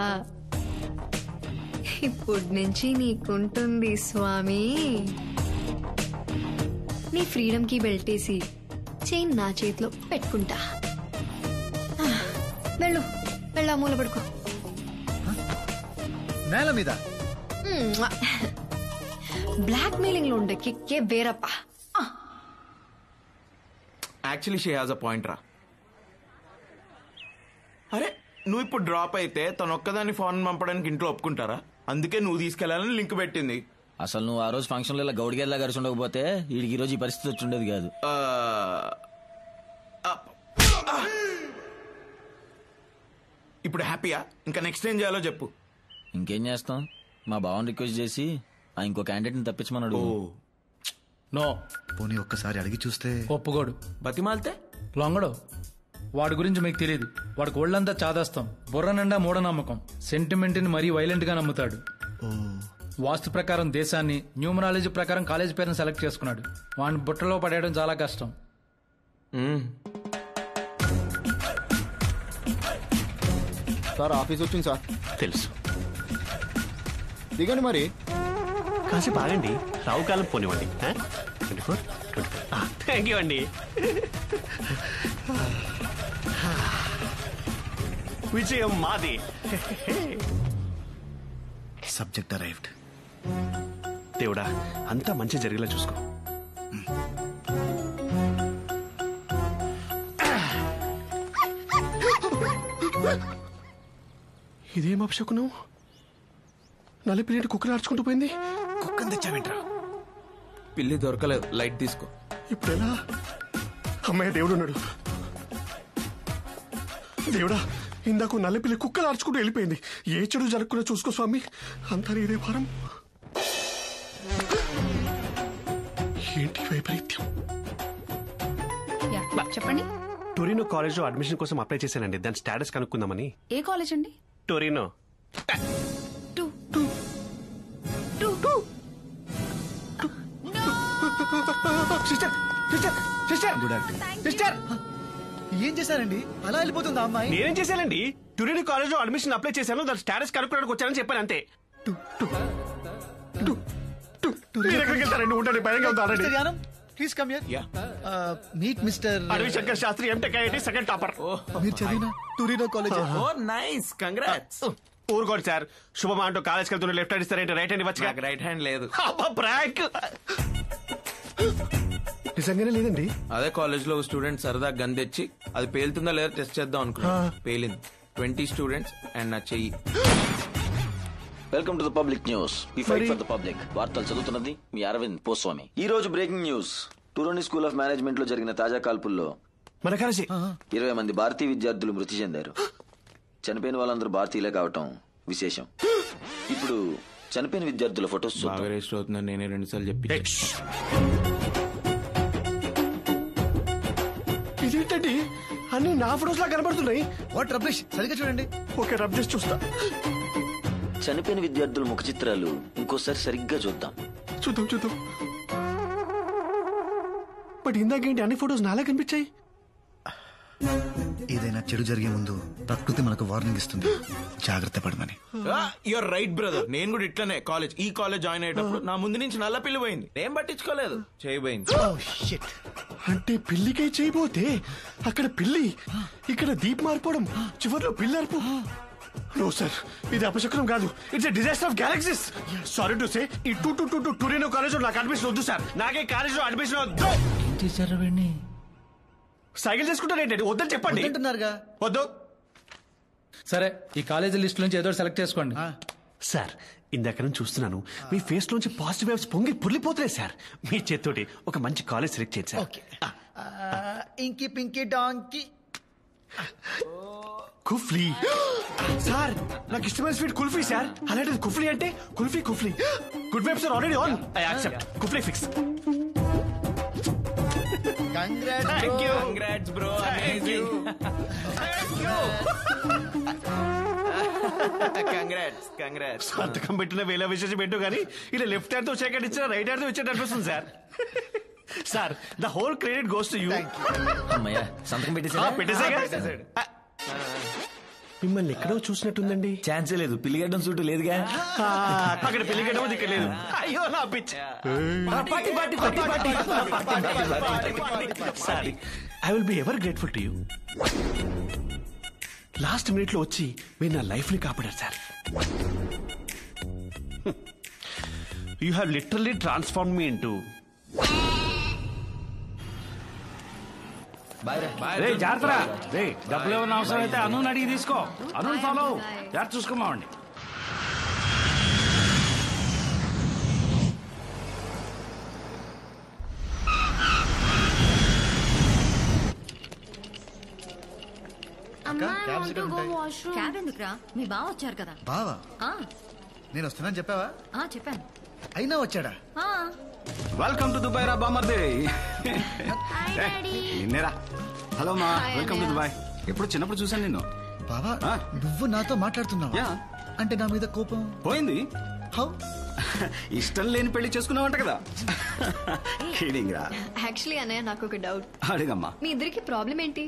ఇప్పటి నుంచి నీకుంటుంది స్వామి. నీ ఫ్రీడమ్ కి బెల్టేసి చైన్ నా చేతిలో పెట్టుకుంటా. వెళ్ళు, వెళ్ళా మూల పడుకో. నేల మీద బ్లాక్ మెయిలింగ్ లో ఉండే కిక్కే వేరప్ప. Actually she has a point రా. అరే నువ్వు ఇప్పుడు డ్రాప్ అయితే తను ఒక్కదాన్ని ఫోన్ పంపడానికి ఇంట్లో ఒప్పుకుంటారా? అందుకే నువ్వు తీసుకెళ్లాలని లింక్ పెట్టింది. అసలు నువ్వు ఆ రోజు ఫంక్షన్ లో ఇలా గౌడిగేలా కలిసి ఉండకపోతే వీడికి ఈ రోజు ఈ పరిస్థితి వచ్చి ఉండేది కాదు. ఇప్పుడు హ్యాపీయా? ఇంకా నెక్స్ట్ ఏం చేయాలో చెప్పు. ఇంకేం చేస్తాం, మా బావని రిక్వెస్ట్ చేసి ఇంకో క్యాండిడేట్ ని తప్పించమన్నాడు. నో, పోనీ ఒక్కసారి అడిగి చూస్తే. ఒప్పుకోడు. బతిమాలితే లొంగడు. వాడి గురించి మీకు తెలియదు. వాడికి ఒళ్ళంతా చాదాస్తాం, బుర్ర నిండా మూఢనమ్మకం, సెంటిమెంట్ ని మరీ వైలెంట్ గా నమ్ముతాడు. వాస్తు ప్రకారం దేశాన్ని, న్యూమరాలజీ ప్రకారం కాలేజ్ పేరుని సెలెక్ట్ చేసుకున్నాడు. వాడిని బుట్టలో పడేయడం చాలా కష్టం. సార్ ఆఫీస్ వచ్చింది సార్. తెలుసు. దిగండి మరి. కాసేపు ఆగండి, రావు కాలం పోనివ్వండి. 24 థ్యాంక్ యూ అండి. విజయం మాది. Subject arrived. దేవుడా, అంతా మంచి జరిగేలా చూసుకో. ఇదేం అపశకునం? నలిపిలేటి కుక్కలు ఆడుచుకుంటూ పోయింది. కుక్కని తెచ్చావేంట్రా? పిల్లి దొరకలేదు, లైట్ తీసుకో. ఇప్పుడు ఎలా? అమ్మాయి దేవుడు ఉన్నాడు. దేవుడా, ఇందాక నల్లపిల్లి కుక్కలు ఆడుచుకుంటూ వెళ్ళిపోయింది. ఏ చెడు జరగకుండా చూసుకో స్వామి. అంతా నీదే భారం. ఏంటి వైపరీత్యం? చెప్పండి. టొరినో కాలేజ్ లో అడ్మిషన్ కోసం అప్లై చేశానండి. దాని స్టేటస్ కనుక్కుందామని. ఏ కాలేజ్ అండి? టొరినో. ఏం చేశారండి? అలా వెళ్ళిపోతుందా అమ్మాయి? నేనేం చేశానండి? టొరినో కాలేజ్ లో అడ్మిషన్ అప్లై చేశాను. దాని స్టేటస్ కనుక్కోడానికి వచ్చానని చెప్పాను అంతే. మీరు ఎక్కడికి వెళ్తారండి? ఉండండి, భయంగా ఉందా? Please come here. Meet mister Aravi Shankar Sastri, MTech IIT second topper. మీరు చదివిన టొరినో కాలేజ్. Nice, congrats. ఊరుకోండి సార్. శుభమా అంటూ కాలేజ్కి వెళ్తున్న లెఫ్ట్ హ్యాండ్ ఇస్తారేంటి? రైట్ హ్యాండ్ ఇవ్వచ్చు. రైట్ హ్యాండ్ లేదు. ప్రాంక్. నిజంగానే లేదండి. అదే కాలేజ్ లో స్టూడెంట్ సరదా గన్ తెచ్చి అది పేలుతుందా లేదా టెస్ట్ చేద్దాం అనుకున్నా. పేలింది. 20 స్టూడెంట్స్ అండ్ నా చెయ్యి. Welcome to the public news. We fight for the public. వార్తలు చదువుతున్నది మీ అరవింద్ పోస్వామి. ఈ రోజు breaking news. Torino school of management లో జరిగిన తాజా కాల్పుల్లో 20 మంది భారతీయ విద్యార్థులు మృతి చెందారు. చనిపోయిన వాళ్ళందరూ భారతీయులే కావటం విశేషం. ఇప్పుడు చనిపోయిన విద్యార్థుల ఫొటోస్ బాగా రిజిస్టర్ అవుతుందని నేనే 2 సార్లు చెప్పి. ఇదేంటండి, అన్ని నా ఫొటోస్ లా కనబడుతున్నాయి. వాట్ రబ్లిష్, సరిగ్గా చూడండి. ఓకే, రబ్ చేసి చూస్తా. చనిపోయిన విద్యార్థుల ముఖ చిత్రాలు ఇంకోసారి సరిగ్గా చూద్దాం. చూద్దాం. బట్ ఇందాకేంటి అన్ని ఫొటోస్ నాలా కనిపించాయి? ఏదైనా చెడు జరిగే ముందు ప్రకృతి మనకు వార్నింగ్ ఇస్తుంది, జాగ్రత్త పడమని. Your right brother. నేను కూడా ఇట్లనే ఈ కాలేజ్ జాయిన్ అయ్యేటప్పుడు నా ముందు నుంచి నల్ల పిల్లి పోయింది, నేను పట్టించుకోలేదు, చేయబోయింది. అంటే పిల్లికే చేయబోతే అక్కడ పిల్లి, ఇక్కడ దీప్ మారిపోవడం, చివరిలో పిల్లి అరుపు. నో సార్, ఇది అపశకునం కాదు, it's disaster of galaxies. Sorry to say, ఈ 222 టూరినో కాలేజ్ లో నాకు అడ్మిషన్ వద్దు సార్. నాకే కాలేజ్ లో అడ్మిషన్ వద్దు. సైకిల్ చేసుకుంటారేంటి? వద్దని చెప్పండి. వద్దు. సరే, ఈ కాలేజీ లిస్ట్ నుంచి ఏదో సెలెక్ట్ చేసుకోండి. సార్, ఇందాక నుంచి చూస్తున్నాను మీ ఫేస్ లోంచి పాజిటివ్ వేవ్స్ పొంగి పుర్లిపోతున్నాయి సార్. మీ చేత్తోటి ఒక మంచి కాలేజ్ సెలెక్ట్ చేయండి సార్. ఇంకి పింకి డాంకి కుఫ్లీ. సార్, నాకు ఇష్టమైన స్వీట్ కుల్ఫీ సార్. అలాంటిది కుఫ్లీ అంటే kulfi. Good vibes are already on. I accept. కుఫ్లీ fix. Congrats bro. Amazing. Congrats. సంతకం పెట్టిన వేల విశేషం పెట్టు కానీ ఇలా లెఫ్ట్ హ్యాండ్ తో షేక్ ఇచ్చిన రైట్ హ్యాండ్ తో ఇచ్చేట అనిపిస్తుంది sir. Sir, the whole credit goes to you. అమ్మయ్య, సంతకం పెట్టేసాడు. మిమ్మల్ని ఎక్కడో చూసినట్టుందండి. ఛాన్సే లేదు, పిల్లిగడ్డం సూటు లేదుగా. అక్కడ పిల్లిగడ్డం ఇక్కడ లేదు. అయ్యో నా pitch. Sorry, I will be ever grateful to you. Last minute లో వచ్చి మీరు నా లైఫ్ ని కాపాడారు sir. You have literally transform me into. జాగ్రత్త రే, డబ్బులు ఏమన్నా అవసరం అయితే అనుని అడిగి తీసుకో. అనుని ఫాలో జాగ్రత్త చూసుకోమావండి. క్యాబ్ ఎందుకురా? మీ బావ వచ్చారు కదా. బావా, నేను వస్తున్నాను చెప్పావా? చెప్పాను. అయినా వచ్చాడా? వెల్కమ్ టు దుబాయ్ రా బామర్దే. నిన్నేరా. హలో మా, వెల్కమ్ టు దుబాయ్. ఎప్పుడు చిన్నప్పుడు చూసాను నిన్ను. బావా, నువ్వు నాతో మాట్లాడుతున్నావా? అంటే నా మీద కోపం పోయింది. హౌ? ఇష్టం లేని పెళ్లి చేసుకున్నావంట కదా. కిడింగ్ రా. యాక్చువల్లీ అన్నయ్య, నాకు ఒక డౌట్. అడిగమ్మా. మీ ఇద్దరికి ప్రాబ్లం ఏంటి?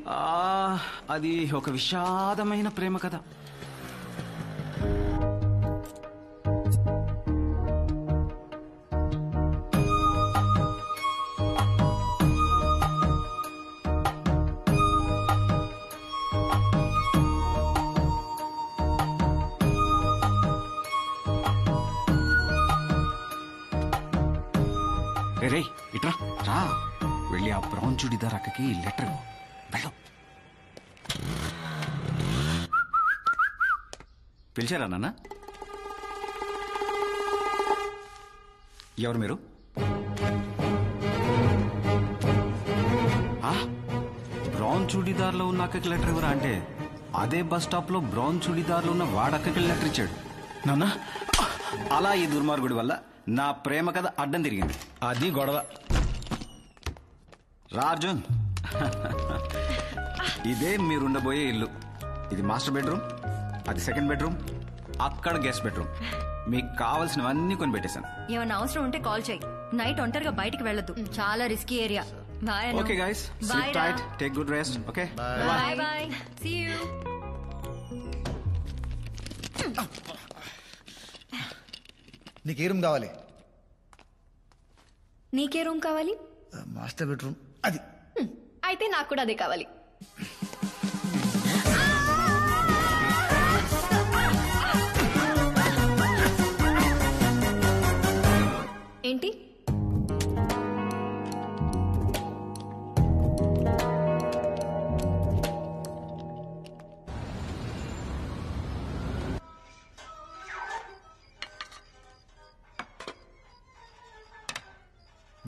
అది ఒక విషాదమైన ప్రేమ కథ. రే ఇట్రా రా, వెళ్ళి ఆ బ్రౌన్ చుడిదార్ అక్కకి లెటర్ వెళ్ళు. పిలిచారా నాన్న? ఎవరు మీరు? బ్రౌన్ చుడిదార్ లో ఉన్న అక్కకి లెటర్ ఎవరా అంటే, అదే బస్ స్టాప్ లో బ్రౌన్ చుడిదార్ లో ఉన్న వాడక్కకి లెటర్ ఇచ్చాడు. నాన్న, అలా ఈ దుర్మార్గుడి వల్ల నా ప్రేమ కథ అడ్డం తిరిగింది. అది గొడవ. రాజన్, ఇదే మీరుండబోయే ఇల్లు. ఇది మాస్టర్ బెడ్రూమ్, అది సెకండ్ బెడ్రూమ్, అక్కడ గెస్ట్ బెడ్రూమ్. మీకు కావాల్సినవన్నీ కొని పెట్టేశాను. ఏమన్నా అవసరం ఉంటే కాల్ చేయి. నైట్ ఒంటరిగా బయటికి వెళ్ళొద్దు, చాలా risky area. Bye. Okay guys, sleep tight, take good rest. Okay, bye bye, see you. నీకే రూమ్ కావాలి? నీకే రూమ్ కావాలి? Master bedroom. అది అయితే నాకు కూడా అదే కావాలి. ఏంటి?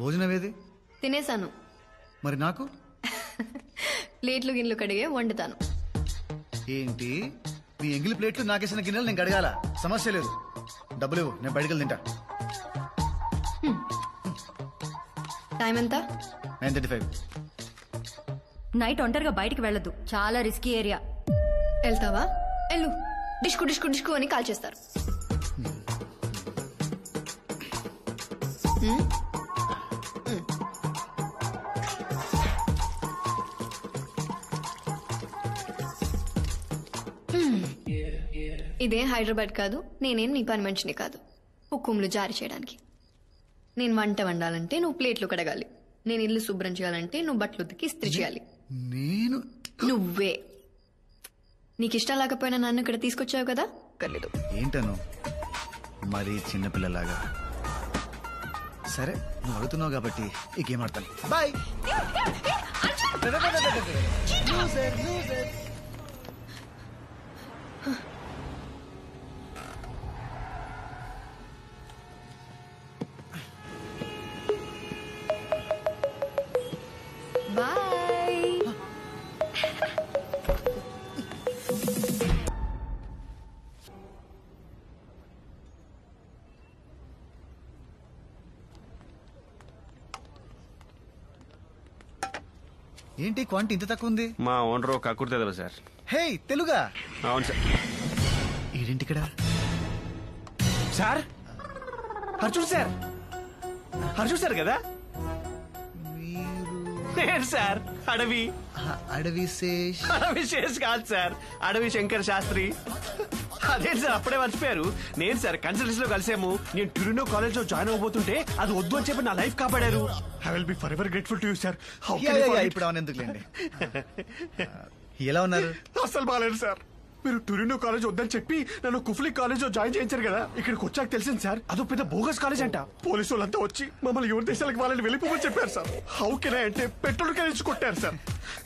భోజనం ఏది? తినేశాను. మరి నాకు? ప్లేట్లు గిన్నెలు కడిగే వండుతాను. ఏంటి, మీ ఎంగిలి ప్లేట్లు నాకేసిన గిన్నెలు నేను కడగాల? సమస్య లేదు, డబ్బులు ఇవ్వు, నేను బయటకు తింటా. టైం ఎంత? 9:35. నైట్ ఒంటరిగా బయటికి వెళ్ళొద్దు, చాలా రిస్కీ ఏరియా. వెళ్తావా? వెళ్ళు. డిష్కు డిష్కు డిష్కు అని కాల్ చేస్తారు. ఇదేం హైదరాబాద్ కాదు, నేనేం నీ పని మనిషిని కాదు హుకుంలు జారీ చేయడానికి. నేను వంట వండాలంటే నువ్వు ప్లేట్లు కడగాలి, నేను ఇల్లు శుభ్రం చేయాలంటే నువ్వు బట్టలు ఉతికి ఇస్త్రీ చేయాలి. నేను నువ్వే. నీకు ఇష్టం లేకపోయినా నన్ను ఇక్కడ తీసుకొచ్చావు కదా, కర్లేదు. ఏంటను మరి చిన్నపిల్లలాగా? సరే నువ్వు అడుగుతున్నావు కాబట్టి ఈ గేమ్ ఆడతాను. బాయ్. ఏంటి క్వాంటిటీ ఇంత తక్కువ ఉంది? మా ఓనర్ కక్కుర్తేదా సార్. హే తెలుగా? అవును సార్. ఏంటి ఇక్కడ sir? Arjun sir, Arjun sir కదా? నేను సార్ అడవి అడవి శేష్. అడవి శేష్ కాదు సార్, అడవి శంకర్ శాస్త్రి. అదే సార్, అప్పుడే మర్చిపోయారు. నేను సార్ కన్సల్టెన్సీ లో కలిసాము. నేను ట్యూరినో కాలేజ్ లో జాయిన్ అవబోతుంటే అది వద్దు అని చెప్పి నా లైఫ్ కాపాడారు. I will be for ever grateful to you sir. ఇప్పుడు అవన్నీ ఎందుకులేండి. ఎలా ఉన్నారు? అసలు బాగాలేదు సార్. మీరు టూరినో కాలేజ్ వద్దని చెప్పి నన్ను కుఫ్లీ కాలేజ్ లో జాయిన్ చేయించారు కదా. ఇక్కడికి వచ్చాక తెలిసింది సార్, అదో పెద్ద బోగస్ కాలేజ్ అంట. పోలీసు వాళ్ళంతా వచ్చి మమ్మల్ని ఎవరి దేశాలకు వాళ్ళని వెళ్ళిపోమని చెప్పారు సార్. హౌ కెన్ ఐ అంటే పెట్రోల్ కలిసి కొట్టారు సార్.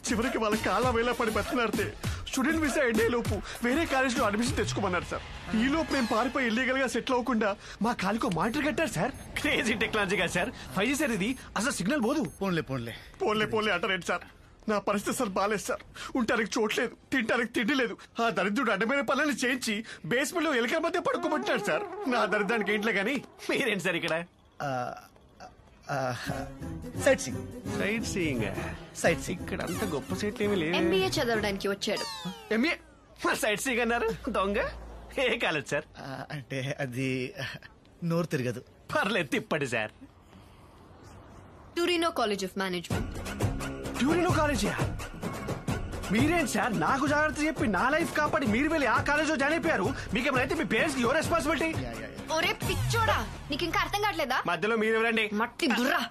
చివరికి వాళ్ళ కాళ్ళ వేళ పడి బతికినాడితే స్టూడెంట్ వీసా ఎండే లోపు వేరే కాలేజ్ లో అడ్మిషన్ తెచ్చుకోమన్నారు సార్. ఈ లోపు మేము పారిపోయి ఇల్లీగల్ గా సెటిల్ అవ్వకుండా మా కాలికో మానిటర్ కట్టారు సార్. క్రేజీ టెక్నాలజీ కదా సార్. 5G సార్ ఇది. అసలు సిగ్నల్ పోదు. పోన్లే పోన్లే పోన్లే పోన్లే అంటారేంటి సార్? నా పరిస్థితి సార్ బాలేదు సార్. ఉండటానికి చోట్లేదు, తినడానికి తిండి లేదు. ఆ దరిద్రుడు అడ్డమైన పనులను చేయించి బేస్మెంట్ లో ఎలుకల మధ్య పడుకోబట్టాడు సార్. నా దరిద్రానికి ఏంట్లో గానీ మీరేంటి సార్ ఇక్కడ? Sight seeing. Sight seeing? Sight seeing. ఇక్కడ అంత గొప్ప సైట్లు ఏమి లేవు. ఎంబీఏ చదవడానికి వచ్చాడు. ఎంబీఏ? సైట్ సీయింగ్ అన్నారు దొంగ. ఏ కాలేజ్ సార్? అంటే అది నోరు తిరగదు. పర్లేదు తిప్పండి sir. Torino college of management. Torino college? మీరేంటి సార్ నాకు జాగ్రత్త చెప్పి నా లైఫ్ కాపాడి మీరు వెళ్ళి ఆ కాలేజ్ లో జాయిన్ అయిపోయారు. మీకేమైతే మీ పేరెంట్స్ యువర్ రెస్పాన్సిబిలిటీ. ఒరే పిచ్చోడా, నీకు ఇంకా అర్థం కావట్లేదా? మధ్యలో మీరు ఎవరండి? మట్టి బుర్రా.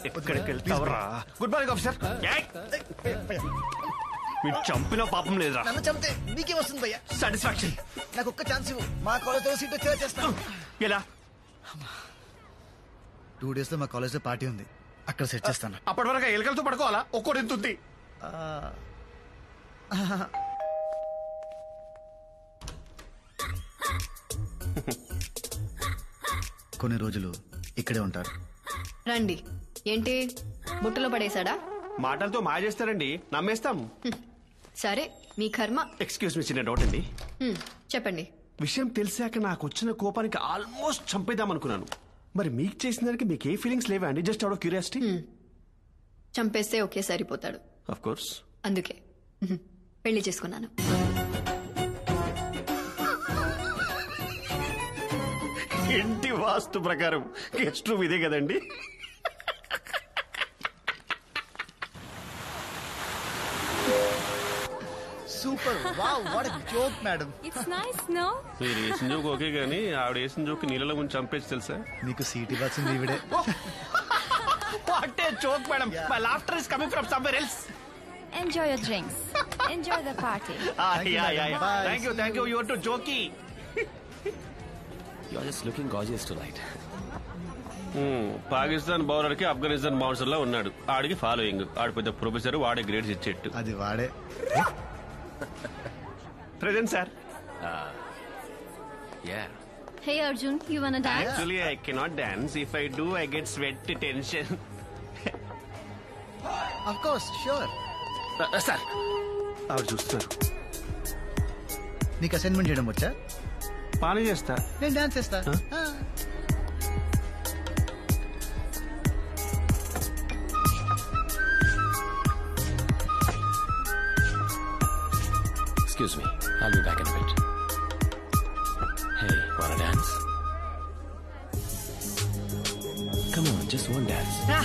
ఎక్కడికి వెళ్తావరా? Good morning officer. మీరు చంపిన పాపం లేదురా. నన్ను చంపితే నీకే వస్తుంది భయ్యా సాటిస్ఫాక్షన్. నాకు ఒక్క ఛాన్స్ ఇవ్వు, మా కాలేజ్ లో సీట్ వచ్చేలా చేస్తాను. ఎలా? 2 days లో మా కాలేజ్ లో పార్టీ ఉంది, అక్కడ సెట్ చేస్తాను. అప్పటి వరకు ఎలుకలతో పడుకోవాలా? ఒక్కోటి ఎంత ఉంది? కొన్ని రోజులు ఇక్కడే ఉంటారు. రండి. ఏంటి బుట్టలో పడేశాడా? మాటలతో మాయ చేస్తారండి, నమ్మేస్తాం. సరే మీ కర్మ. ఎక్స్క్యూజ్ మీ, చిన్న డౌట్ అండి. చెప్పండి. విషయం తెలిసాక నాకు వచ్చిన కోపానికి ఆల్మోస్ట్ చంపేద్దాం అనుకున్నాను. మరి మీకు చేసిన దానికి మీకు ఏ ఫీలింగ్స్ లేవా అండి? Just out of curiosity. చంపేస్తే ఒకే సరిపోతాడు. Of course. అందుకే పెళ్లి చేసుకున్నాను. ఇంటి వాస్తు ప్రకారం గెస్ట్ రూమ్ ఇదే కదండి? Super. Wow, what a joke madam. It's nice no. మీరు వేసిన జోక్ ఓకే గానీ ఆవిడ వేసిన జోక్ నీళ్ళలో ముంచి చంపేసి తెలుసా? నీకు సీట్ ఇవ్వాల్సింది ఈవిడే. What a joke madam. My laughter is coming from somewhere else. Enjoy your drinks. Enjoy the party. Thank you. You are too jokey. You are just looking gorgeous tonight. Pakistan bowler కి Afghanistan bouncer లా ఉన్నాడు. ఆడికి following. ఆడు పెద్ద professor, వాడే grades ఇచ్చేట్టు. అది వాడే. Present sir. Yeah. Hey Arjun, you wanna dance? Actually, I cannot dance. If I do, I get sweat tension. Of course, sure. Sir, ఆవిడ చూస్తున్నారు. నీకు అసైన్మెంట్ చేయడం వచ్చా? పాలు చేస్తా. నేను డాన్స్ చేస్తా. Excuse me, I'll be back in a bit. Hey, wanna dance? Just one dance. రా.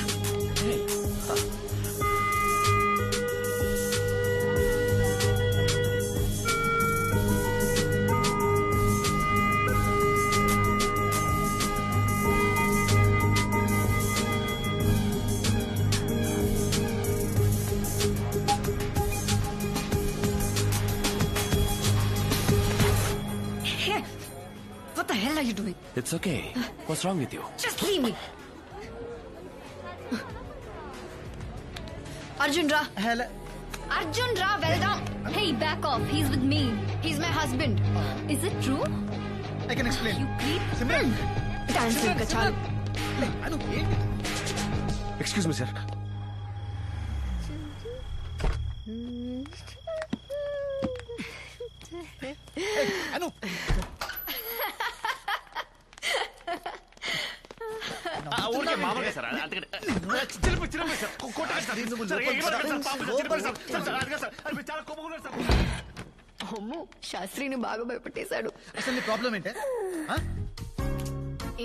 What the hell are you doing? It's okay. What's wrong with you? Just leave me. Arjun Ra. Hello. Arjun Ra, well done. Hey, back off. He's with me. He's my husband. Is it true? I can explain. You creep. Simran. Dance ఇంకా చాలు. Excuse me sir. అను ఊరికే మామూలుగా sir. అమ్మో శాస్త్రిని బాగా భయపెట్టేశాడు. అసలు నీ problem ఏంటే?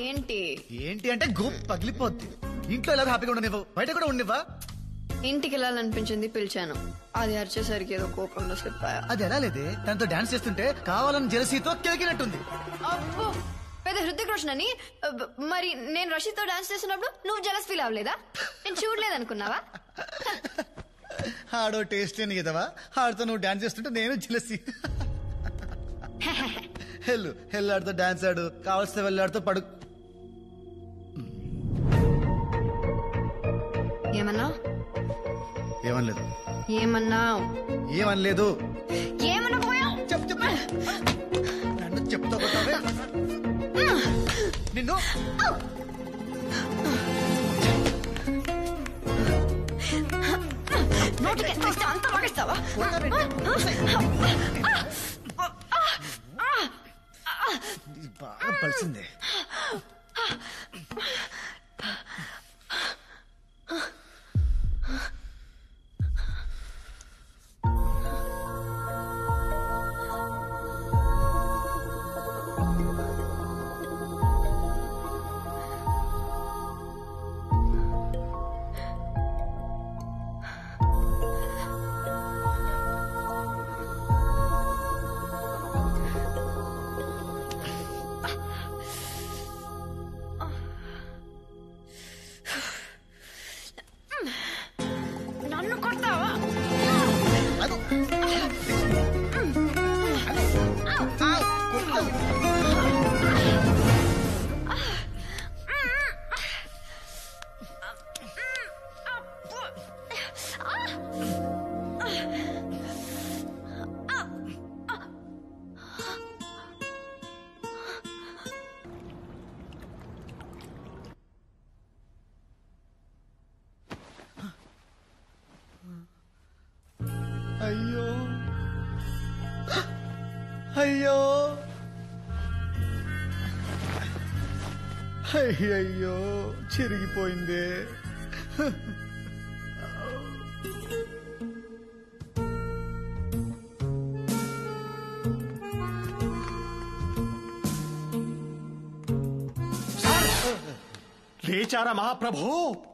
ఏంటి ఏంటి అంటే గూప్ పగిలిపోద్ది. ఇంట్లో ఎలా హ్యాపీగా ఉండనివ్వవు, బయట కూడా ఉండనివ్వా. ఇంటికి వెళ్ళాలనిపించింది, పిలిచాను. అది అరిచేసరికి ఏదో కోపంలో స్లిప్ అయ్యా. అది ఎలా లేదే, తనతో డాన్స్ చేస్తుంటే కావాలని జెలసీతో కెలికినట్టుంది. అబ్బో పెద్ద హృతిక్ రోషన్ అని. మరి నేను రషీద్తో డాన్స్ చేస్తున్నప్పుడు నువ్వు జలస్ ఫీల్ అవ్వలేదా? నేను చూడలేదనుకున్నావా? ఆడో టేస్ట్ లేని కదవా, ఆడితో నువ్వు డాన్స్ చేస్తుంటే నేను జెలసీ. హెల్ ఆడితో డాన్స్ ఆడు, కావాల్సిన వెళ్ళాడితో పడు. ఏమన్నా? ఏమనలేదు. ఏమన్నావు? ఏమనలేదు. ఏమనకపోయావు? నన్ను చెప్తా పోతావే నిన్ను. నోటికి ఎంత ఇస్తే అంత వాగేస్తావా? బాగా పలిసిందే. నన్ను కొడతావా? అయ్యో అయ్యో అయ్యయ్యో చిరిగిపోయిందే. లేచారా మహాప్రభు?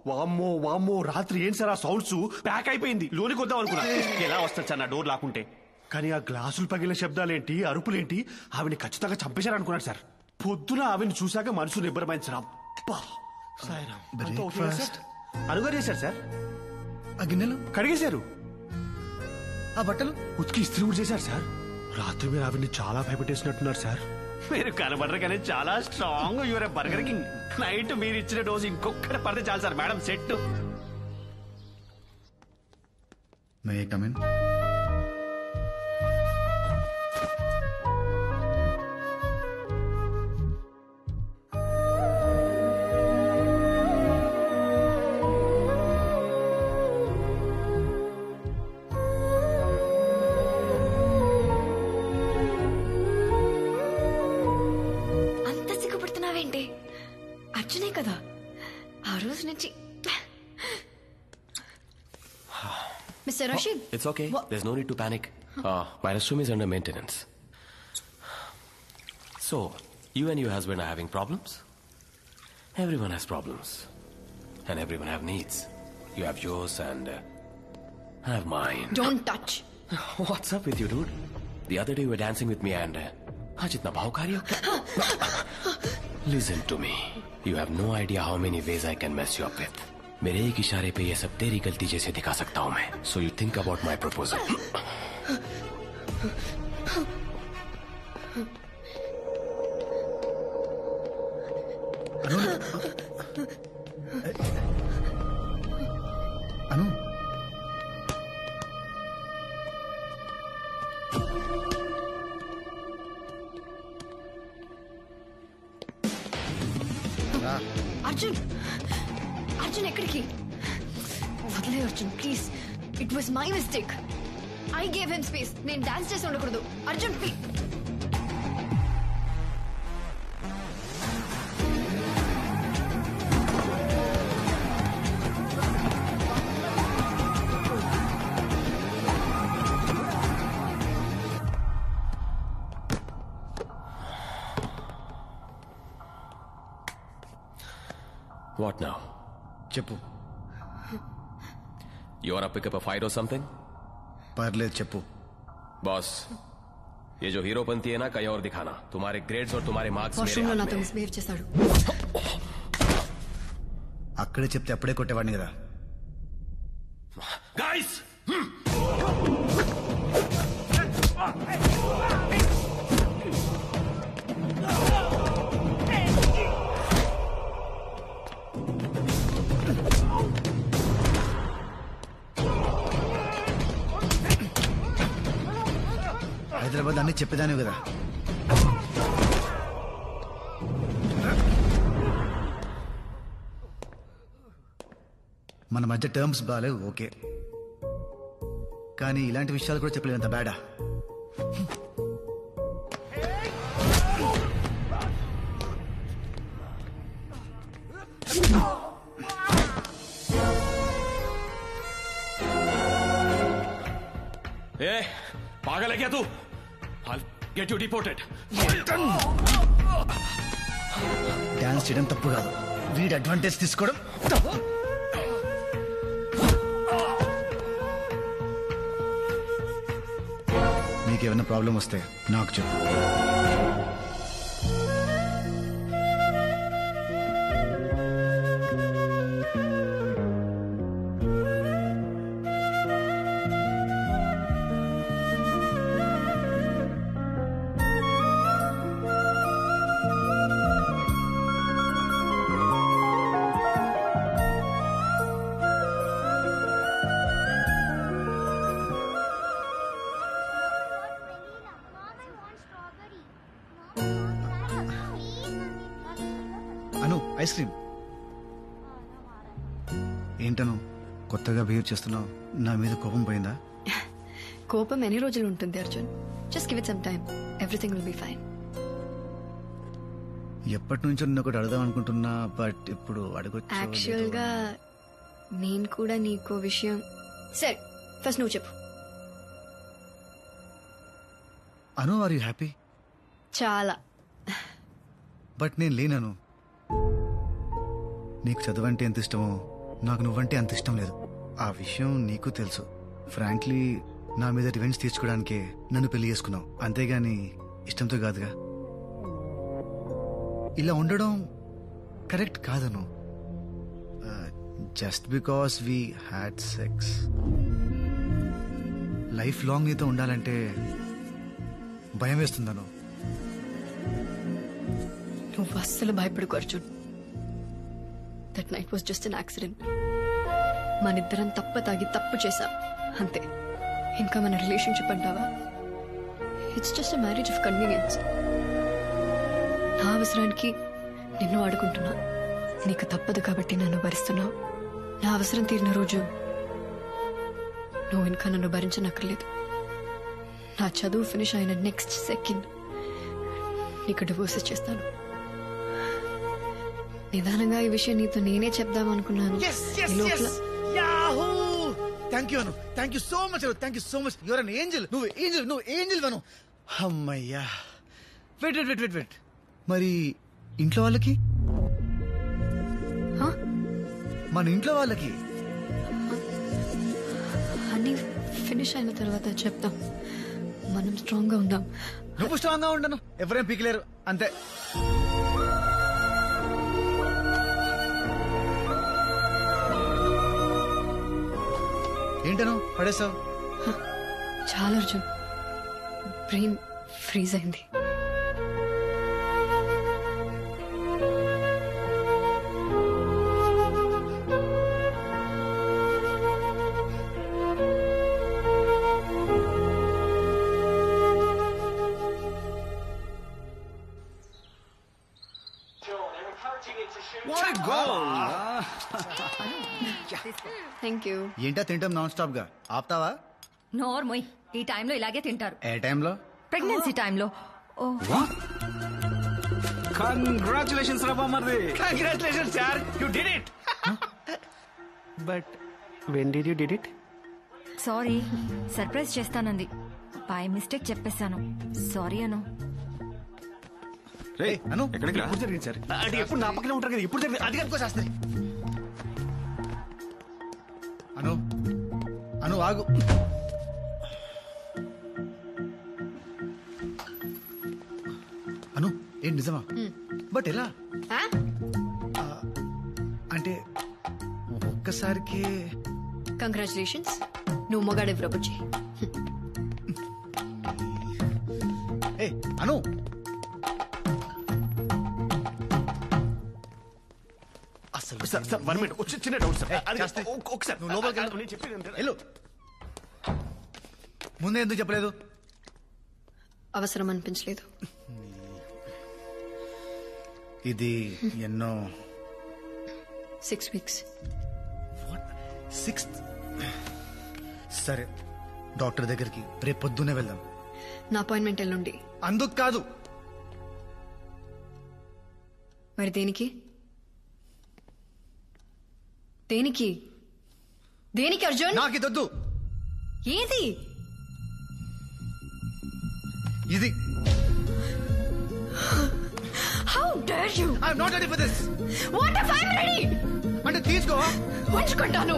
వామ్మో వామ్మో, రాత్రి ఏం సార్ ఆ సౌండ్స్? ప్యాక్ అయిపోయింది, లోనికి వద్దాం అనుకున్నా. ఎలా వస్తారు సార్ నా డోర్ లాక్కుంటే? కానీ ఆ గ్లాసులు పగిలిన శబ్దాలేంటి, అరుపులేంటి, ఆవిని ఖచ్చితంగా చంపేశారనుకున్నాడు సార్. పొద్దున ఆవిని చూశాక మనసు నిబ్బరమైంది సార్. అబ్బా సాయిరాం. అంతా ఓకేనా సార్? అనుగారు చేశారు సార్. ఆ గిన్నెలు కడిగేశారు, ఆ బట్టలు ఉతికి ఇస్త్రీ కూడా చేశారు సార్. రాత్రి మీరు ఆవిని చాలా భయపెట్టేసినట్టున్నారు సార్. మీరు కనబడరు కానీ చాలా strong. Your Burger King. Night మీరు ఇచ్చిన డోసు ఇంకొకటి పడితే చాలు sir. Madam set. May I come in? అర్జునే కదా ఆ రోజు నుంచి. Mister Rashid, It's okay. There's no need to panic. My restroom is under maintenance. So, you and your husband are having problems? Everyone has problems. and everyone have needs. You have yours and I have mine. Don't touch. What's up with you, dude? The other day you were dancing with me and आज इतना भावकारी हो क्या? Listen to me. You have no idea how many ways I can mess you up with. मेरे एक इशारे पे ये सब तेरी गलती जैसे दिखा सकता हूँ मैं. So you think about my proposal. అను అర్జున్ అర్జున్ ఎక్కడికి వదిలే Arjun please it was my mistake I gave him space నేను డాన్స్ చేసి ఉండకూడదు అర్జున్ ప్లీజ్ What now? చెప్పు. You wanna pick up a fight or something? పర్లేదు చెప్పు. बॉस, ये जो हीरोपंती है ना कहीं और दिखाना. तुम्हारे ग्रेड्स और तुम्हारे मार्क्स मेरे వాష్రూమ్ లో हाथ నాతో में. మిస్బిహేవ్ చేశాడు. అక్కడే చెప్తే అప్పుడే కొట్టేవాడిని కదా. Guys! హైదరాబాద్ అన్ని చెప్పేదానివి కదా. మన మధ్య టర్మ్స్ బాగాలేవు ఓకే, కానీ ఇలాంటి విషయాలు కూడా చెప్పలేనంత బ్యాడా. ए, पागल है क्या तू? I'll get you deported. Dance చేయడం తప్పు కాదు, వీడి అడ్వాంటేజ్ తీసుకోవడం తప్పు. నీకేమైనా ప్రాబ్లం వస్తే నాకు చెప్పు. అను ఐస్ క్రీమ్. ఏంటను కొత్తగా బిహేవ్ చేస్తున్నావు? నా మీద కోపం పోయిందా? కోపం ఎన్ని రోజులు ఉంటుంది Arjun? Just give it some time, everything will be fine. ఎప్పటి నుంచో నిన్న ఒకటి అడదాం అనుకుంటున్నా, బట్ ఇప్పుడు అడగొచ్చు. యాక్చువల్ గా నేను కూడా నీకో విషయం. సరే ఫస్ట్ నువ్వు చెప్పు. అను ఆర్ యూ హ్యాపీ? చాలా. బట్ నేను లేనను. నీకు చదువు అంటే ఎంత ఇష్టమో నాకు నువ్వంటే అంత ఇష్టం లేదు. ఆ విషయం నీకు తెలుసు. ఫ్రాంక్లీ నా మీద రివెంజ్ తీర్చుకోవడానికే నన్ను పెళ్లి చేసుకున్నావు, అంతేగాని ఇష్టంతో కాదుగా. ఇలా ఉండడం కరెక్ట్ కాదను. Just because we had sex life long నీతో ఉండాలంటే భయం వేస్తుందను. నువ్వు అస్సలు భయపడుకో Arjun. That night was just an accident. మనిద్దరం తాగి తప్పు చేశాం అంతే. ఇంకా మన రిలేషన్షిప్ అంటావా? It's just a marriage of convenience. నా అవసరానికి నిన్ను ఆడుకుంటున్నా, నీకు తప్పదు కాబట్టి నన్ను భరిస్తున్నావు. నా అవసరం తీరిన రోజు నువ్వు ఇంకా నన్ను భరించనక్కర్లేదు. నా చదువు ఫినిష్ అయిన నెక్స్ట్ సెకండ్ నీకు డివోర్స్ చేస్తాను. నిదానంగా ఈ విషయం నీతో నేనే చెప్దామనుకున్నాను. Thank you Anu, thank you so much, thank you so much. You're an angel. నువ్వు ఏంజల్ వను. అమ్మయ్యా. వెయిట్ మరి ఇంట్లో వాళ్ళకి మన ఇంట్లో వాళ్ళకి. అన్ని ఫినిష్ అయిన తర్వాత చెప్తాం. మనం స్ట్రాంగ్ గా ఉందాం. నువ్వు స్ట్రాంగ్ గా ఉండను, ఎవరేం పీకలేరు, అంతే. ఏంటను పడేసావు? చాలా అర్జున్, బ్రెయిన్ ఫ్రీజ్ అయింది. Thank you. ఏంటా తింటాం నాన్ స్టాప్ గా, ఆపుతావా? నోర్మోయ్, ఈ టైంలో ఇలాగే తింటారు. ఏ టైంలో? ప్రెగ్నెన్సీ టైంలో. కంగ్రాచులేషన్స్ రా బామ్మర్ది. Congratulations sir, you did it. But when did you did it? Sorry, surprise చేస్తానంది. బై మిస్టేక్ చెప్పేశాను. సారీ అను. రే అను, ఎక్కడికి రా? ఎప్పుడు జరిగింది సార్? అంటే ఎప్పుడు నా పక్కనే ఉంటారు కదా, ఇప్పుడు జరిగింది. అది కనుకోసేస్తాయి. అను అను ఆగు. అను ఏంటి నిజమా? బట్ ఎలా? అంటే ఒక్కసారికి. కంగ్రాచులేషన్స్, నువ్వు మొగాడే ప్రపోజ్ చేయి. ఏ అను, అసలు సార్ సార్ 1 మినిట్, వచ్చి చిన్న డౌట్ సార్. అది ఒకసారి నువ్వు లోపలికి వెళ్ళు. నేను చెప్పేది వెళ్ళు. ముందే ఎందుకు చెప్పలేదు? అవసరం అనిపించలేదు. ఇది ఎన్నో 6 weeks. 6th. సరే, డాక్టర్ దగ్గరికి రేపు పొద్దున్నే వెళ్దాం. నా అపాయింట్మెంట్ ఎల్లుండి. అందుకు కాదు. మరి దేనికి? దేనికి దేనికి అర్జున్? నాకు ఇదొద్దు. ఏది ఇది? How dare you! I'm not ready for this. What if I'm ready? అంటే తీసుకో. ఉంచుకుంటాను.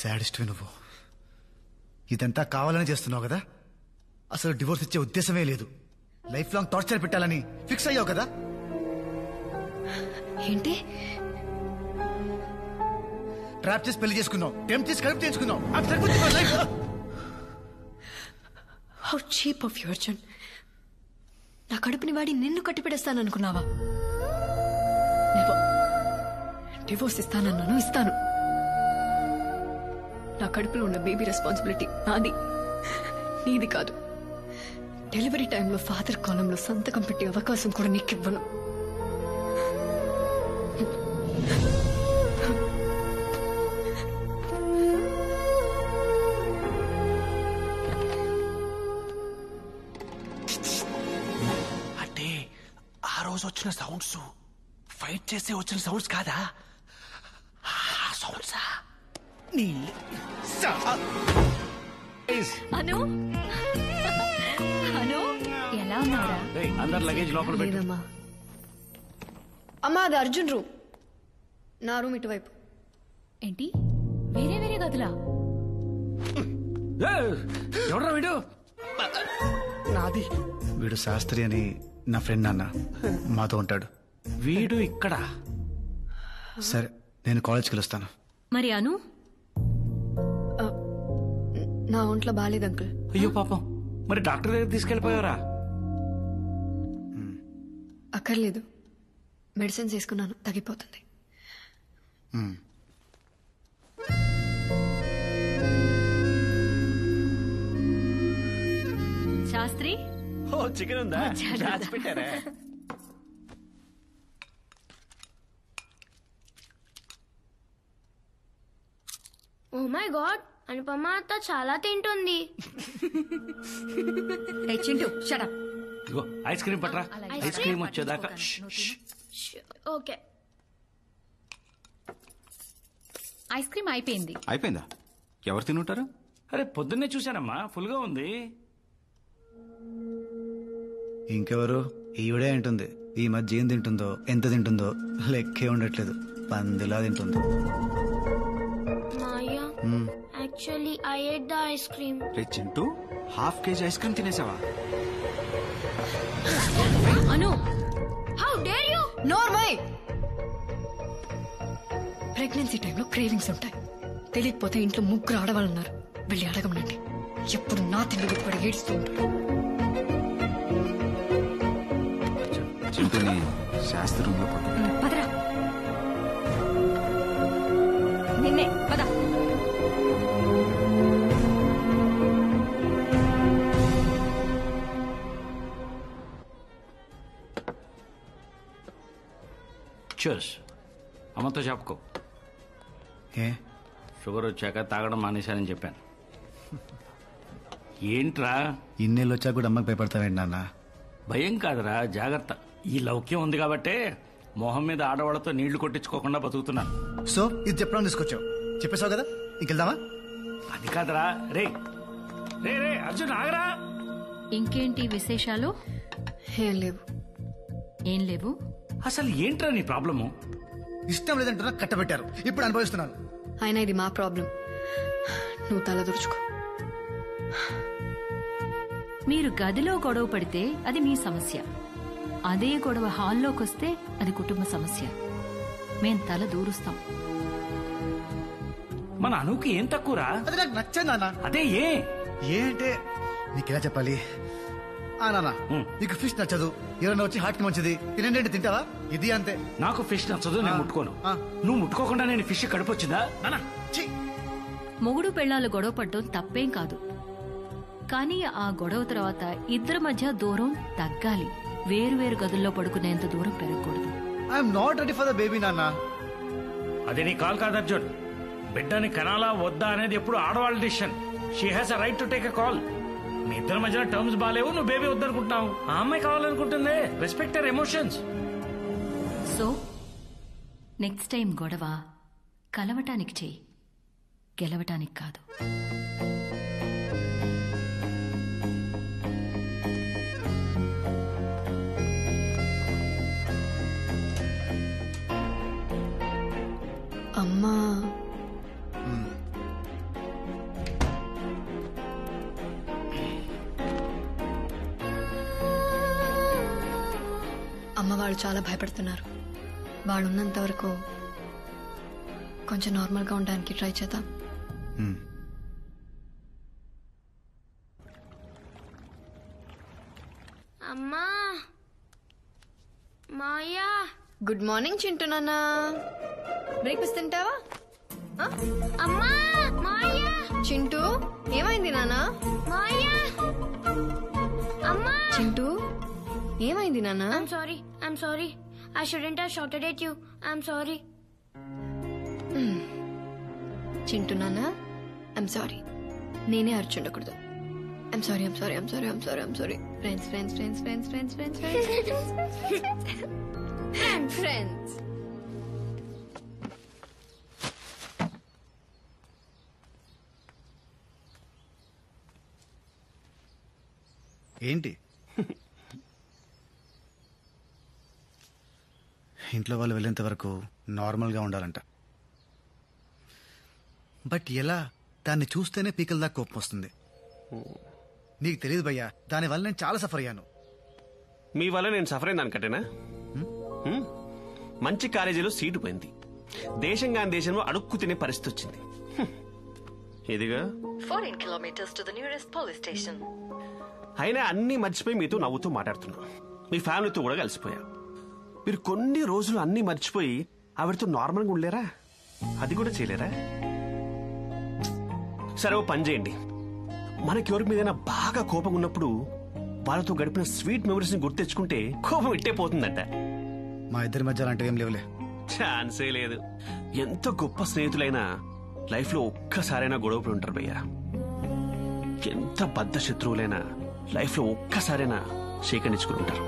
సాడిస్ట్ నువ్వు. ఇదంతా కావాలని చేస్తున్నావు కదా? అసలు డివోర్స్ ఇచ్చే ఉద్దేశమే లేదు. లైఫ్ లాంగ్ టార్చర్ పెట్టాలని ఫిక్స్ అయ్యావు కదా? ఏంటి? ట్రాప్ చేసి పెళ్లి చేసుకున్నావు, టెంప్ట్ చేసి కడుపు తెచ్చుకున్నావు. How cheap of you Arjun. నా కడుపుని వాడి నిన్ను కట్టిపెడేస్తాననుకున్నావా? డివోర్స్ ఇస్తానన్నాను, ఇస్తాను. నా కడుపులో ఉన్న బేబీ రెస్పాన్సిబిలిటీ నాది, నీది కాదు. డెలివరీ టైంలో ఫాదర్ కాలంలో సంతకం పెట్టే అవకాశం కూడా నీకివ్వను. అంటే ఆ రోజు వచ్చిన సౌండ్స్ ఫైట్ చేస్తే వచ్చిన సౌండ్స్ కాదా? సౌండ్సా? అను, అను, ఎలా ఉన్నారా? అందరు లగేజ్ లోపల పెట్టు. లేదమ్మా. అమ్మా, అది అర్జున్ రూమ్. నా రూమ్ ఇటువైపు. ఏంటి, వేరే వేరే గదులా? ఎవడ్రా వీడు? నాది. వీడు శాస్త్రి అని నా ఫ్రెండ్ నాన్న, మాతో ఉంటాడు. వీడు ఇక్కడ. సరే, నేను కాలేజ్కి వెళ్ళొస్తాను. మరి అను? నా ఒంట్లో బాలేదు అంకుల్. అయ్యో పాపం, మరి డాక్టర్ దగ్గర తీసుకెళ్ళిపోయారా? అక్కర్లేదు, మెడిసిన్స్ వేసుకున్నాను, తగ్గిపోతుంది. శాస్త్రి, ఓ చికెన్ ఉందా? దాచి పెట్టారా? ఓ మై గాడ్, అనుపమ అత్త చాలా తింటుంది. Chintu shut up. ఇగో ఐస్ క్రీమ్ పట్రా. ఐస్ క్రీమ్ వచ్చేదాకా. ఓకే. ఐస్ క్రీమ్ అయిపోయింది. అయిపోయిందా? ఎవరు తినుంటారు? అరే పొద్దున్నే చూశానమ్మా, ఫుల్ గా ఉంది. ఇంకెవరు? ఈవిడే అంటుంది. ఈ మధ్య ఏం తింటుందో, ఎంత తింటుందో లెక్కే ఉండట్లేదు. పందిలా తింటుంది. Actually I ate the ice cream. రే చింటూ, ½ కేజీ ఐస్ క్రీమ్ తినేసావా? Anu, how dare you! నోర్మై! ప్రెగ్నెన్సీ టైంలో క్రేవింగ్స్ ఉంటాయి. తెలియకపోతే ఇంట్లో ముగ్గురు ఆడవాళ్ళు ఉన్నారు, వెళ్ళి అడగమనండి. ఎప్పుడు నా తిండి కూడా ఏడుస్తూ ఉంటాడు. చింటూని శాస్త్ర రూమ్ లో పదరా, నిన్నే పద. చూస్, అమ్మతో చెప్పుకో. ఏ షుగర్ వచ్చాక తాగడం మానేశానని చెప్పాను. ఏంట్రా ఇన్నేళ్ళు వచ్చాక కూడా అమ్మకి భయపడతావేంటి నాన్న? భయం కాదురా, జాగ్రత్త. ఈ లౌక్యం ఉంది కాబట్టే మొహం మీద ఆడవాళ్ళతో నీళ్లు కొట్టించుకోకుండా బతుకుతున్నాను. సో ఇది చెప్పడం తీసుకొచ్చావు, చెప్పేశావు కదా, ఇంకెళ్దామా? అది కాదురా. రే రే రే అర్జున్, ఆగరా. ఇంకేంటి విశేషాలు? ఏం లేవు. ఏం లేవు? అసలు ఏంట్రా నీ ప్రాబ్లము? ఇష్టం లేదంటున్నా, కట్టబెట్టారు, ఇప్పుడు అనుభవిస్తున్నాను. అయినా ఇది మా ప్రాబ్లం, నువ్వు తల దురుచుకో. మీరు గదిలో గొడవ పడితే అది మీ సమస్య, అదే గొడవ హాల్లోకి వస్తే అది కుటుంబ సమస్య. మేం తల దూరుస్తాం. మన అనుకి ఏం తక్కువరా? అది నాకు నచ్చదు నాన్న. అదే ఏ అంటే నీకెలా చెప్పాలి? నాన్న, నీకు ఫిష్ నచ్చదు, ఎవరైనా వచ్చి హార్ట్ కి మంచిది తినండి, తింటావా? ఇది అంతే. నాకు ఫిష్ నచ్చదు, నేను ముట్టుకోను. నువ్వు ముట్టుకోకుండా నేను ఫిష్ కడుపొచ్చిందా? మొగుడు పెళ్ళాలు గొడవ పడ్డం తప్పేం కాదు, కానీ ఆ గొడవ తర్వాత ఇద్దరి మధ్య దూరం తగ్గాలి. వేరు గదుల్లో పడుకునేంత దూరం పెరగకూడదు. I'm not ready for the baby నాన్న. అది నీ కాల్ కాదు అర్జున్. బిడ్డని కనాలా వద్దా అనేది ఎప్పుడు ఆడవాళ్ళ decision. She has a right to take a call. మీ ఇద్దరి మధ్యన టర్మ్స్ బాలేవు, నువ్వు బేబీ వద్దనుకుంటున్నావు, ఆ అమ్మాయి కావాలనుకుంటుంది. Respect her emotions. So next time గొడవ కలవటానికి చెయ్యి, గెలవటానికి కాదు. అమ్మా, అమ్మ వాళ్ళు చాలా భయపడుతున్నారు. వాళ్ళు ఉన్నంత వరకు కొంచెం నార్మల్గా ఉండడానికి ట్రై చేద్దాం. అమ్మా, మాయా. గుడ్ మార్నింగ్ చింటూ నాన్న. బ్రేక్ఫాస్ట్ తింటావా? అమ్మా, మాయా. చింటూ, ఏమైంది నాన్న? మాయా, అమ్మా. చింటూ, ఏమైంది నాన్న? I'm sorry. I shouldn't have shouted at you. I'm sorry. Chintu నాన్న, ఐమ్ సారీ. నేనే అర్చుండకూడదు. I'm sorry. Friends. ఏంటి? ఇంట్లో వాళ్ళు వెళ్ళేంత వరకు నార్మల్గా ఉండాలంట. బట్ ఎలా? దాన్ని చూస్తేనే పీకల దాకా కోపం వస్తుంది. నీకు తెలియదు భయ్యా, దానివల్ల నేను చాలా సఫర్ అయ్యాను. మీ వల్ల నేను సఫర్ అయిన దానికంటేనా? మంచి కాలేజీలో సీటు పోయింది, దేశం కాని దేశంలో అడుక్కు తినే పరిస్థితి వచ్చింది. ఇదిగా 14 kilometers to the nearest police station. అయినా అన్ని మర్చిపోయి మీతో నవ్వుతూ మాట్లాడుతున్నా. మీ ఫ్యామిలీతో కూడా కలిసిపోయా. మీరు కొన్ని రోజులు అన్ని మర్చిపోయి ఆవిడతో నార్మల్గా ఉండలేరా? అది కూడా చేయలేరా? సరే, ఓ పని చేయండి. మనకి ఎవరి మీదైనా బాగా కోపం ఉన్నప్పుడు వాళ్ళతో గడిపిన స్వీట్ మెమరీస్ ని గుర్తు తెచ్చుకుంటే కోపం ఇట్టే పోతుందట. మా ఇద్దరి మధ్య అలాంటివి ఏం లేవులే. ఛాన్సే లేదు. ఎంత గొప్ప స్నేహితులైనా లైఫ్ లో ఒక్కసారైనా గొడవపడి ఉంటారు భయ్యా. ఎంత బద్ధ శత్రువులైనా లైఫ్ లో ఒక్కసారైనా శేఖరించుకుని ఉంటారు.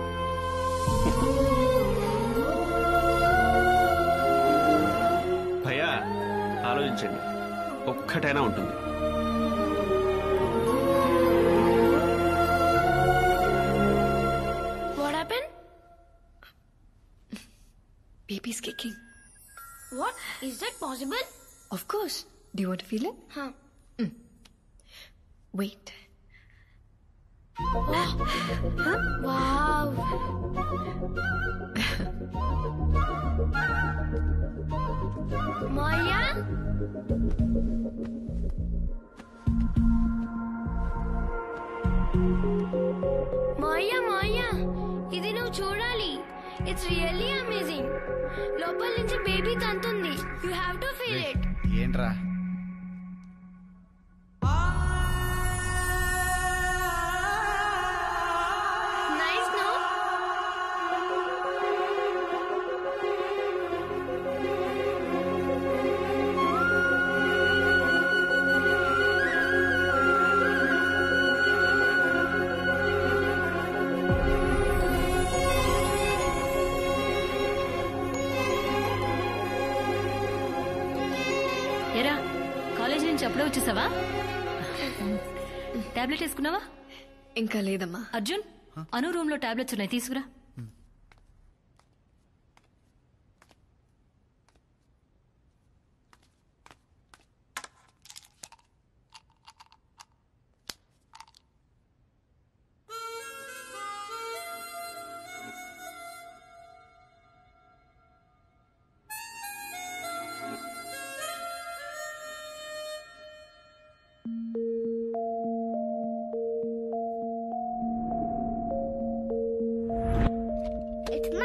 భయ్యా, ఆలోచించండి, ఒక్కటైనా ఉంటుంది. What happened? Baby's kicking. What? Is that possible? Of course. Do you want to feel it? Huh. Wait. Wow. Maya? Maya, ఇది నువ్వు చూడాలి. It's really amazing. లోపల నుంచి బేబీ తంతుంది. You have to feel it. ఏంట్రా? Nice, no? ఎరా, college నుంచి అప్పుడే వచ్చేసావా? టాబ్లెట్ వేసుకున్నావా? ఇంకా లేదమ్మా. అర్జున్, అను రూమ్ లో టాబ్లెట్స్ ఉన్నాయి, తీసుకురా.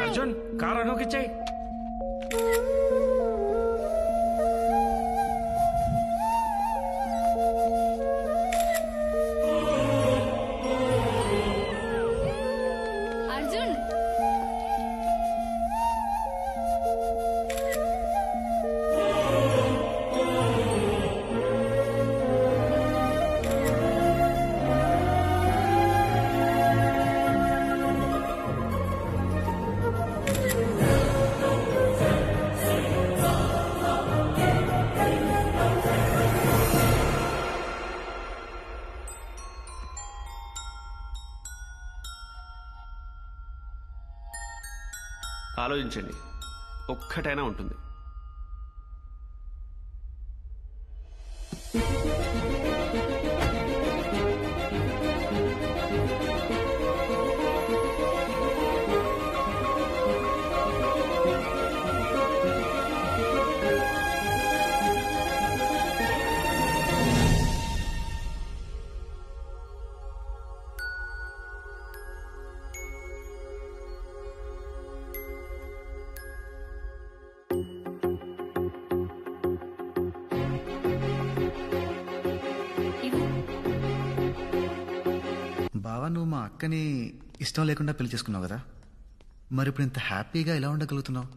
అర్జున్, కార్ అనుకిచ్చాయి. అర్జున్, ఆలోచించండి, ఒక్కటైనా ఉంటుంది. బావా, నువ్వు మా అక్కని ఇష్టం లేకుండా పెళ్లి చేసుకున్నావు కదా, మరి ఇప్పుడు ఇంత హ్యాపీగా ఎలా ఉండగలుగుతున్నావు?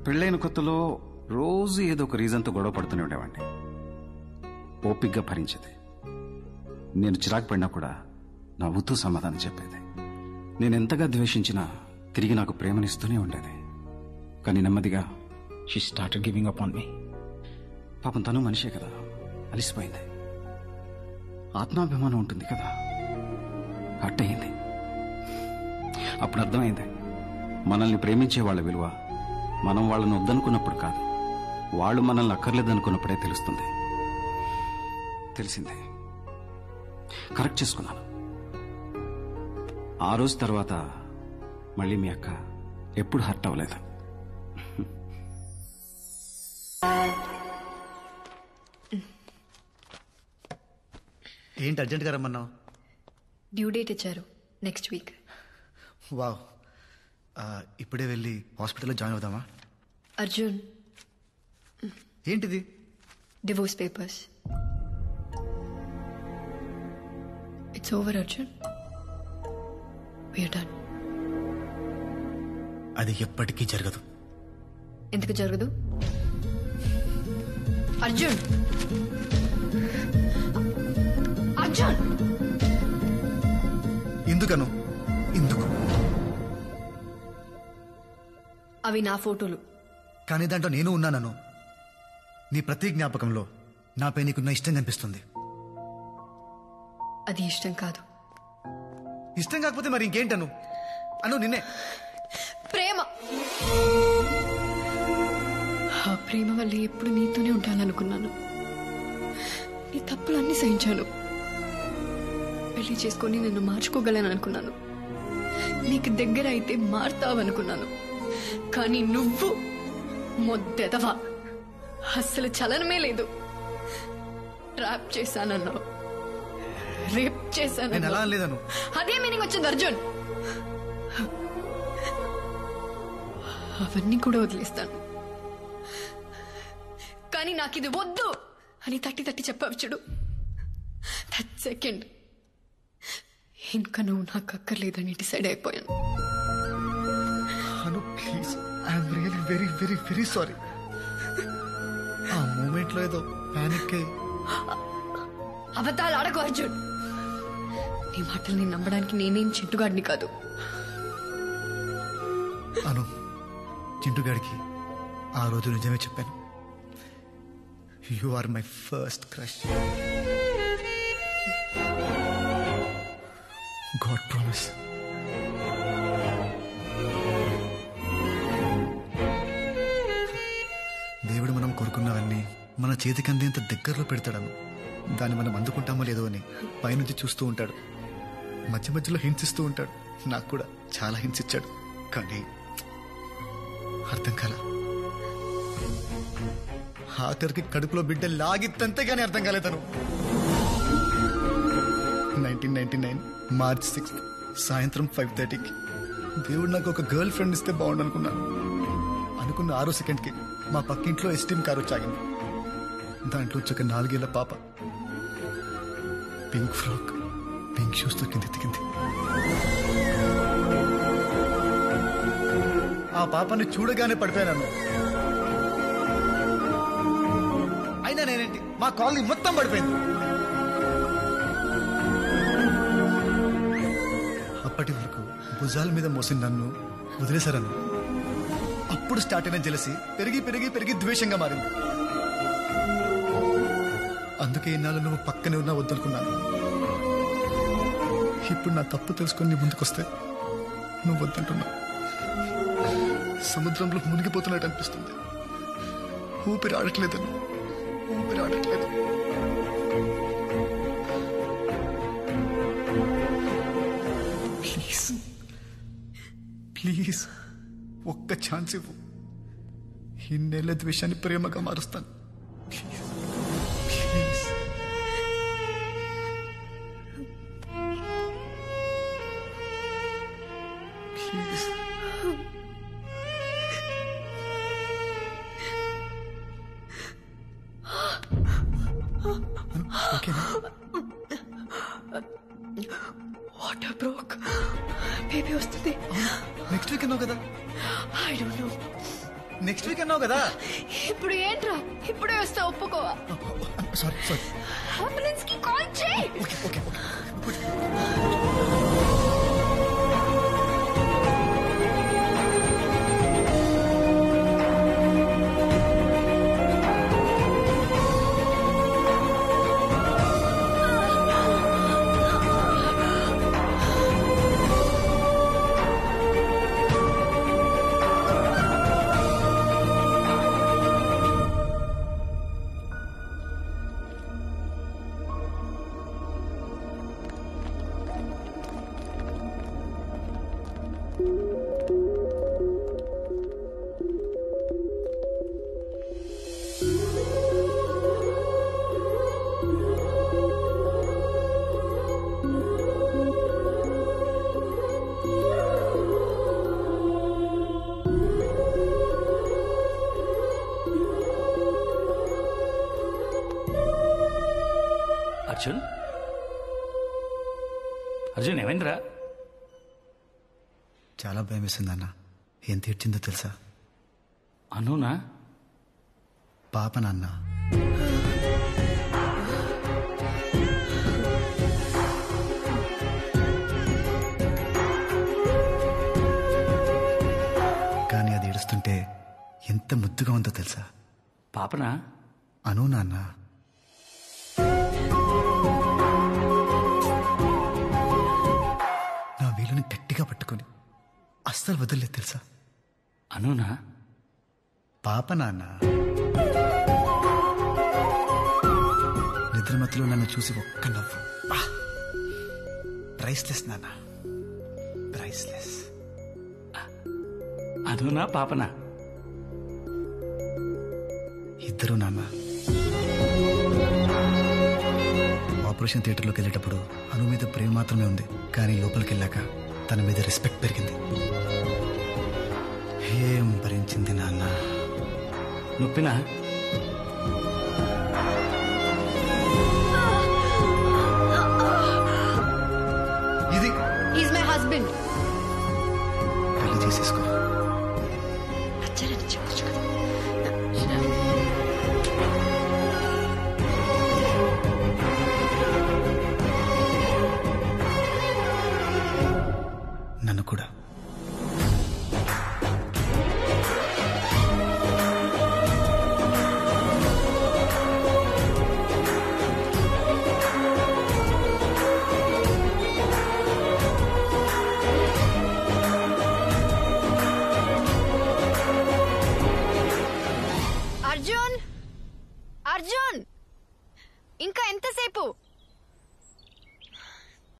పెళ్ళైన కొత్తలో రోజు ఏదో ఒక రీజన్తో గొడవ పడుతూనే ఉండేవాడిని. ఓపిగ్గా భరించేది. నేను చిరాకు పడినా కూడా నవ్వుతూ సమాధానం చెప్పేది. నేను ఎంతగా ద్వేషించినా తిరిగి నాకు ప్రేమనిస్తూనే ఉండేది. కానీ నెమ్మదిగా she started giving up on me. పాపం తను మనిషే కదా, అలిసిపోయింది. ఆత్మాభిమానం ఉంటుంది కదా, హర్ట్ అయింది. అప్పుడు అర్థమైంది, మనల్ని ప్రేమించే వాళ్ళ విలువ మనం వాళ్ళని వద్దనుకున్నప్పుడు కాదు, వాళ్ళు మనల్ని అక్కర్లేదనుకున్నప్పుడే తెలుస్తుంది. తెలిసిందే, కరెక్ట్ చేసుకున్నాను. ఆ రోజు తర్వాత మళ్ళీ మీ అక్క ఎప్పుడు హర్ట్ అవ్వలేదు. ఏంటి అర్జెంట్గా రమ్మన్నావు? డ్యూ డేట్ ఇచ్చారు, నెక్స్ట్ వీక్. వావ్, ఇప్పుడే వెళ్ళి హాస్పిటల్లో జాయిన్ అవుదామా? అర్జున్, ఏంటిది? Divorce papers. It's over Arjun, we're done. అది ఎప్పటికీ జరగదు. ఎందుకు జరగదు? అర్జున్, అర్జున్, ఎందుకను? ఎందుకు? అవి నా ఫోటోలు, కానీ దాంట్లో నేను ఉన్నానను. నీ ప్రతి జ్ఞాపకంలో నాపై నీకున్న ఇష్టం కనిపిస్తుంది. అది ఇష్టం కాదు. ఇష్టం కాకపోతే మరి ఇంకేంటను? అను నిన్నే. ప్రేమ. ఆ ప్రేమ వల్ల ఎప్పుడు నీతోనే ఉంటాననుకున్నాను. నీ తప్పులన్నీ సహించాను. పెళ్లి చేసుకొని నిన్ను మార్చుకోగలను అనుకున్నాను. నీకు దగ్గర అయితే మారుతావనుకున్నాను. కానీ నువ్వు మొద్దెదవా, అస్సలు చలనమే లేదు. ట్రాప్ చేశానన్నావు, రేప్ చేశాను. అదే మీనింగ్ వచ్చింది అర్జున్. అవన్నీ కూడా వదిలేస్తాను. కానీ నాకు ఇది వద్దు అని తట్టి తట్టి చెప్పావు చూడు. దట్ సెకండ్ ఇంకా నువ్వు నాకు అక్కర్లేదని డిసైడ్ అయిపోయాను. Please, I'm really very very very sorry. ఆ మూమెంట్ లో ఏదో పానిక్ అయ్యి. అబద్ధాలు ఆడకు అర్జున్. నీ మాటల్ని నమ్మడానికి నేనేం చింటుగాడిని కాదు. అను, చింటుగాడికి ఆ రోజు నిజమే చెప్పాను. You are my first crush. God promise. దేవుడు మనం కోరుకున్నవన్నీ మన చేతికి అందేంత దగ్గరలో పెడతాడను. దాన్ని మనం అందుకుంటామో లేదో అని పైనుంచి చూస్తూ ఉంటాడు. మధ్య మధ్యలో హింసిస్తూ ఉంటాడు. నాకు కూడా చాలా హింసించాడు. కానీ అర్థం కాల. ఆఖరికి కడుపులో బిడ్డ లాగిత్తంతే కానీ అర్థం కాలేదను. 1999 మార్చ్ 6 సాయంత్రం 5:30కి దేవుడు నాకు ఒక గర్ల్ ఫ్రెండ్ ఇస్తే బాగుండు అనుకున్నాను. అనుకున్న 6 సెకండ్కి మా పక్కింట్లో ఎస్టీమ్ కారు వచ్చాగింది. దాంట్లో వచ్చి ఒక 4 ఏళ్ల పాప పింక్ ఫ్రాక్, పింక్ షూస్ తో కింద ఎత్తికింది. ఆ పాపని చూడగానే పడిపోయాను. అయినా నేనేంటి, మా కాలనీ మొత్తం పడిపోయింది. అప్పటి వరకు భుజాల మీద మోసిన నన్ను వదిలేశారను. అప్పుడు స్టార్ట్ అయిన జెలసీ పెరిగి పెరిగి పెరిగి ద్వేషంగా మారింది. అందుకే ఇన్నాళ్ళు నువ్వు పక్కనే ఉన్నా వద్దనుకున్నాను. ఇప్పుడు నా తప్పు తెలుసుకొని నీ ముందుకొస్తే నువ్వు వద్దంటున్నావు. సముద్రంలో మునిగిపోతున్నట్టు అనిపిస్తుంది. ఊపిరి ఆడట్లేదని, ఊపిరి ఆడట్లేదు. ప్లీజ్ ప్లీజ్ ఒక్క ఛాన్స్ ఇవ్వు. ఇన్నేళ్ల ద్వేషాన్ని ప్రేమగా మారుస్తాను. ప్లీజ్. ప్లీజ్. ఓకేనా? వాటర్ బ్రోక్, బేబీ వస్తుంది. నెక్స్ట్ వీక్ అన్నావు కదా. I don't know. Next week అన్నావు కదా. ఇప్పుడు ఏంట్రా, ఇప్పుడే వస్తా, ఒప్పుకోవా? Sorry sorry. అంబులెన్స్ కి కాల్ చేయి. Okay okay. అర్జున్, అర్జున్ ఏమైందిరా? చాలా భయం వేసింది అన్న. ఎంత ఏడ్చిందో తెలుసా? అనునా? పాప నాన్న. కానీ అది ఏడుస్తుంటే ఎంత ముద్దుగా ఉందో తెలుసా? పాపనా? అను నాన్న. నా వీలుని గట్టిగా పట్టుకొని అస్సలు వదలలేదు తెలుసా? అనునా? పాప నాన్న. నిద్రమతిలో నన్ను చూసి ఒక్క నవ్వు. ప్రైస్లెస్ నాన్న, ప్రైస్లెస్. అనునా పాపనా? ఇద్దరు నాన్న. ఆపరేషన్ థియేటర్లోకి వెళ్ళేటప్పుడు అను మీద ప్రేమ మాత్రమే ఉంది, కానీ లోపలికి వెళ్ళాక తన మీద రెస్పెక్ట్ పెరిగింది. ఏం భరించింది నాన్న. నొప్పినా? ఇది ఈజ్ మై హస్బెండ్. పెళ్లి చేసేసుకో. నచ్చారని చెప్పొచ్చు కదా. నన్ను కూడా. అర్జున్, అర్జున్, ఇంకా ఎంతసేపు?